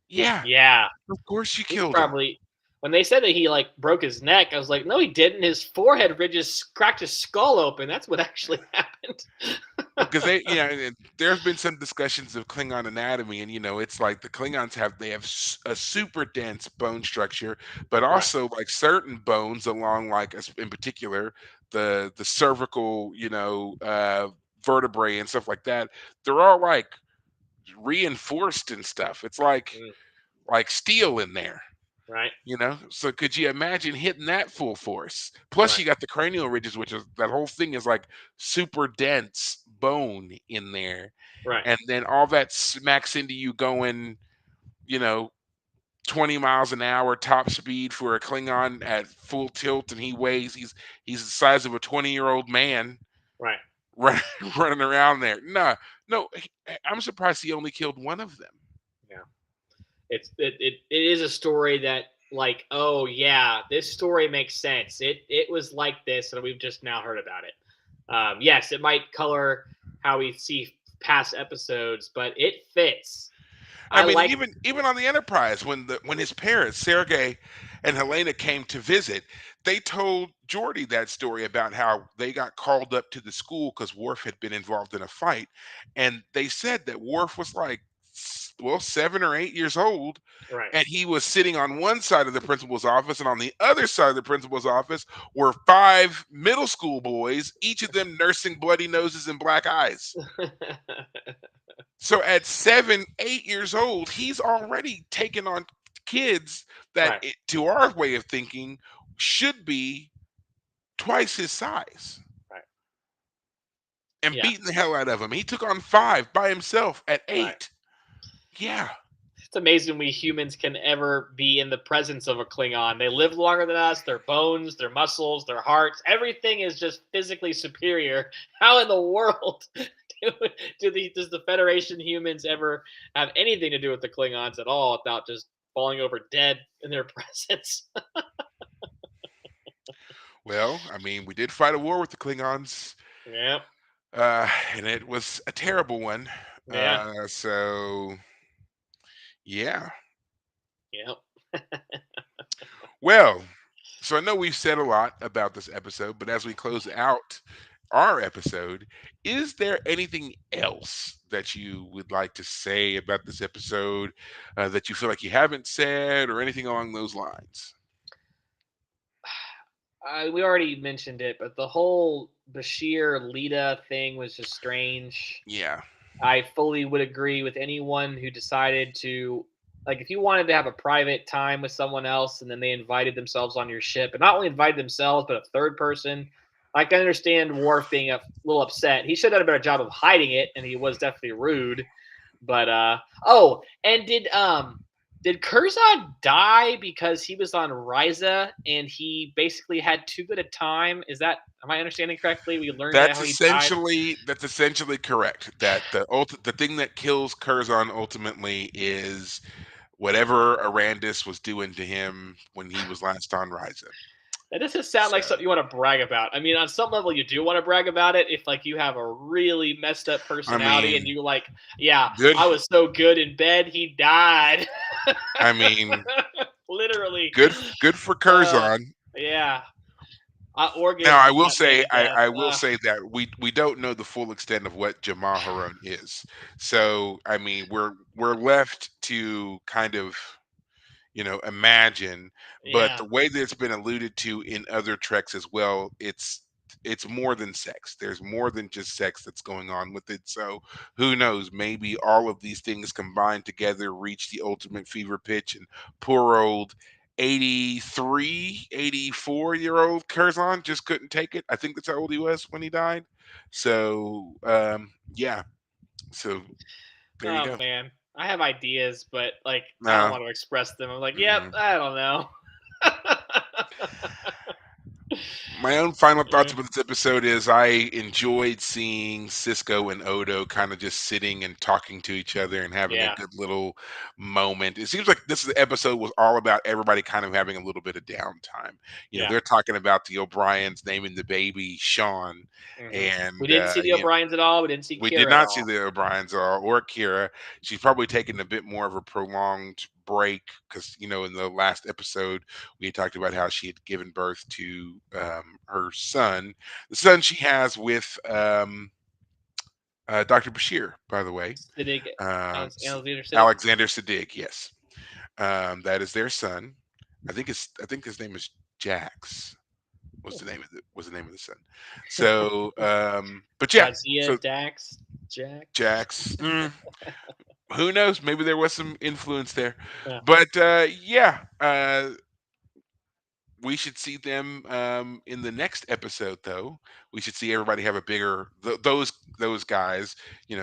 A: yeah,
B: Yeah.
A: of course you
B: He's
A: killed him.
B: probably when they said that he like broke his neck, I was like, no, he didn't. His forehead ridges cracked his skull open. That's what actually happened.
A: Because and there's been some discussions of Klingon anatomy, and it's like the Klingons have a super dense bone structure, but
B: Right.
A: also like certain bones along like in particular the cervical, vertebrae and stuff like that. They're all like reinforced and stuff. It's
B: Mm,
A: like steel in there.
B: right.
A: So could you imagine hitting that full force? Plus,
B: Right.
A: you got the cranial ridges, which is that whole thing is like super dense bone in there,
B: Right.
A: and then all that smacks into you going, you know, 20 miles an hour top speed for a Klingon at full tilt, and he's the size of a 20-year-old man
B: Right.
A: running running around there. No, no, I'm surprised he only killed one of them.
B: Yeah. It is a story that like, oh yeah, this story makes sense. It was like this, and we've just now heard about it. Yes, it might color how we see past episodes, but it fits.
A: I
B: I
A: mean,
B: like.
A: even on the Enterprise, when his parents, Sergei and Helena, came to visit, they told Geordi that story about how they got called up to the school because Worf had been involved in a fight, and they said that Worf was like well 7 or 8 years old,
B: Right.
A: and he was sitting on one side of the principal's office, and on the other side of the principal's office were five middle school boys, each of them nursing bloody noses and black eyes. So at 7, 8 years old, he's already taken on kids that,
B: Right.
A: to our way of thinking, should be twice his size,
B: Right.
A: and
B: Yeah.
A: beating the hell out of them. He took on five by himself at
B: Right.
A: 8. Yeah.
B: It's amazing we humans can ever be in the presence of a Klingon. They live longer than us. Their bones, their muscles, their hearts, everything is just physically superior. How in the world does the Federation humans ever have anything to do with the Klingons at all without just falling over dead in their presence?
A: Well, I mean, we did fight a war with the Klingons,
B: Yeah.
A: and it was a terrible one.
B: Yeah.
A: So yeah.
B: Yeah.
A: Well, so I know we've said a lot about this episode, but as we close out our episode, is there anything else that you would like to say about this episode, that you feel like you haven't said, or anything along those lines?
B: We already mentioned it, but the whole Bashir Lita thing was just strange.
A: Yeah.
B: I fully would agree with anyone who decided to, like, if you wanted to have a private time with someone else and then they invited themselves on your ship, and not only invited themselves, but a third person. I can understand Worf being a little upset. He should have done a better job of hiding it, and he was definitely rude. But oh, and did Curzon die because he was on Ryza and he basically had too good a time? Is that, am I understanding correctly? We learned
A: That's
B: how he died.
A: essentially correct. That the thing that kills Curzon ultimately is whatever Arandis was doing to him when he was last on Ryza.
B: That doesn't sound
A: So
B: like something you want to brag about. I mean, on some level, you do want to brag about it if, like, you have a really messed up
A: I
B: personality and
A: mean,
B: you like, yeah,
A: good.
B: I was so good in bed, he died.
A: I mean,
B: Literally.
A: good for
B: Uh,
A: Curzon.
B: yeah.
A: Now,
B: Orgasm
A: I
B: from
A: will
B: that man
A: say,
B: to death.
A: I will say that we don't know the full extent of what Jamaharon is. So, I mean, we're left to kind of, imagine. But
B: Yeah.
A: the way that it's been alluded to in other treks as well, it's more than sex. There's more than just sex that's going on with it. So who knows? Maybe all of these things combined together reach the ultimate fever pitch, and poor old 83, 84-year old Curzon just couldn't take it. I think that's how old he was when he died. So yeah. So there you
B: Oh
A: go.
B: man. I have ideas, but like I don't
A: Uh,
B: want to express them. I'm like, yep,
A: mm.
B: I don't know.
A: My own final thoughts about this episode is I enjoyed seeing Cisco and Odo kind of just sitting and talking to each other and having a
B: Yeah.
A: good little moment. It seems like this episode was all about everybody kind of having a little bit of downtime.
B: Yeah.
A: They're talking about the O'Briens naming the baby Sean,
B: We
A: and
B: didn't see the O'Briens at all. We didn't see
A: we did
B: Kira at
A: not see
B: all.
A: the O'Briens or Kira. She's probably taken a bit more of a prolonged break because, in the last episode, we had talked about how she had given birth to her son, the son she has with Dr. Bashir, by the way.
B: Siddig
A: Uh, S-
B: Alexander Siddig.
A: Alexander Siddig, yes. That is their son. I think his name is Jax. Was the name of the son. So, but yeah,
B: Jadzia,
A: so
B: Dax, Jack.
A: Jax. Who knows? Maybe there was some influence there,
B: Yeah.
A: but yeah, we should see them in the next episode. Though we should see everybody have a bigger those guys.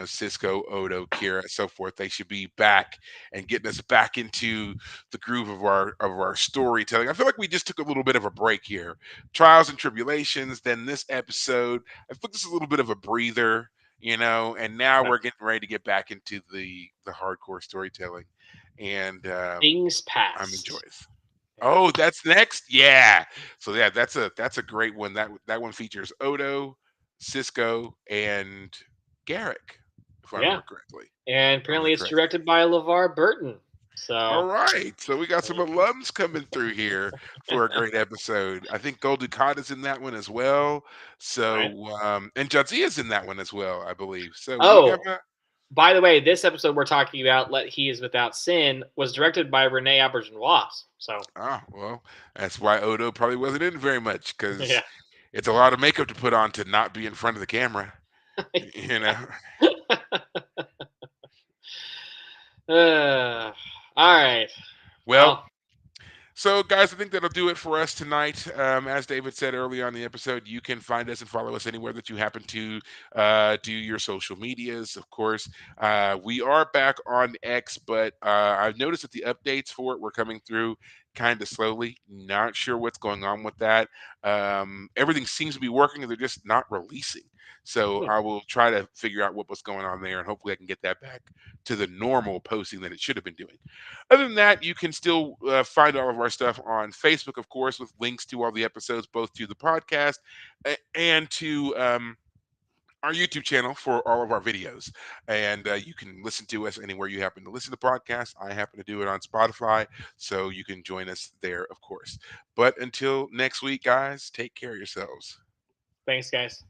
A: Cisco, Odo, Kira, so forth. They should be back and getting us back into the groove of our storytelling. I feel like we just took a little bit of a break here. Trials and tribulations. Then this episode, I think this is a little bit of a breather. And now
B: Yeah.
A: we're getting ready to get back into the hardcore storytelling, and
B: Things
A: I'm
B: past.
A: enjoying.
B: Yeah.
A: Oh, that's next. Yeah. So yeah, that's a great one. That one features Odo, Cisco, and Garrick, if I
B: Yeah.
A: remember correctly.
B: And
A: If I remember
B: apparently it's
A: correctly.
B: directed by LeVar Burton.
A: All
B: So,
A: right. So we got some
B: yeah.
A: alums coming through here for a great episode. I think Gold Dukat is in that one as well.
B: All right.
A: So and Jadzia is in that one as well, I believe. So we got
B: Oh, By the way, this episode we're talking about, "Let He Is Without Sin," was directed by Rene Auberjonois. So,
A: Ah, well, that's why Odo probably wasn't in very much because
B: yeah.
A: it's a lot of makeup to put on to not be in front of the camera. You know.
B: All right.
A: Well,
B: Well,
A: so, guys, I think that'll do it for us tonight. As David said early on in the episode, you can find us and follow us anywhere that you happen to do your social medias. Of course, we are back on X, but I've noticed that the updates for it were coming through kind of slowly. Not sure what's going on with that. Everything seems to be working, and they're just not releasing. So
B: hmm,
A: I will try to figure out what was going on there, and hopefully I can get that back to the normal posting that it should have been doing. Other than that, you can still find all of our stuff on Facebook, of course, with links to all the episodes, both to the podcast and to our YouTube channel for all of our videos. And you can listen to us anywhere you happen to listen to podcasts. I happen to do it on Spotify, so you can join us there, of course. But until next week, guys, take care of yourselves.
B: thanks, guys.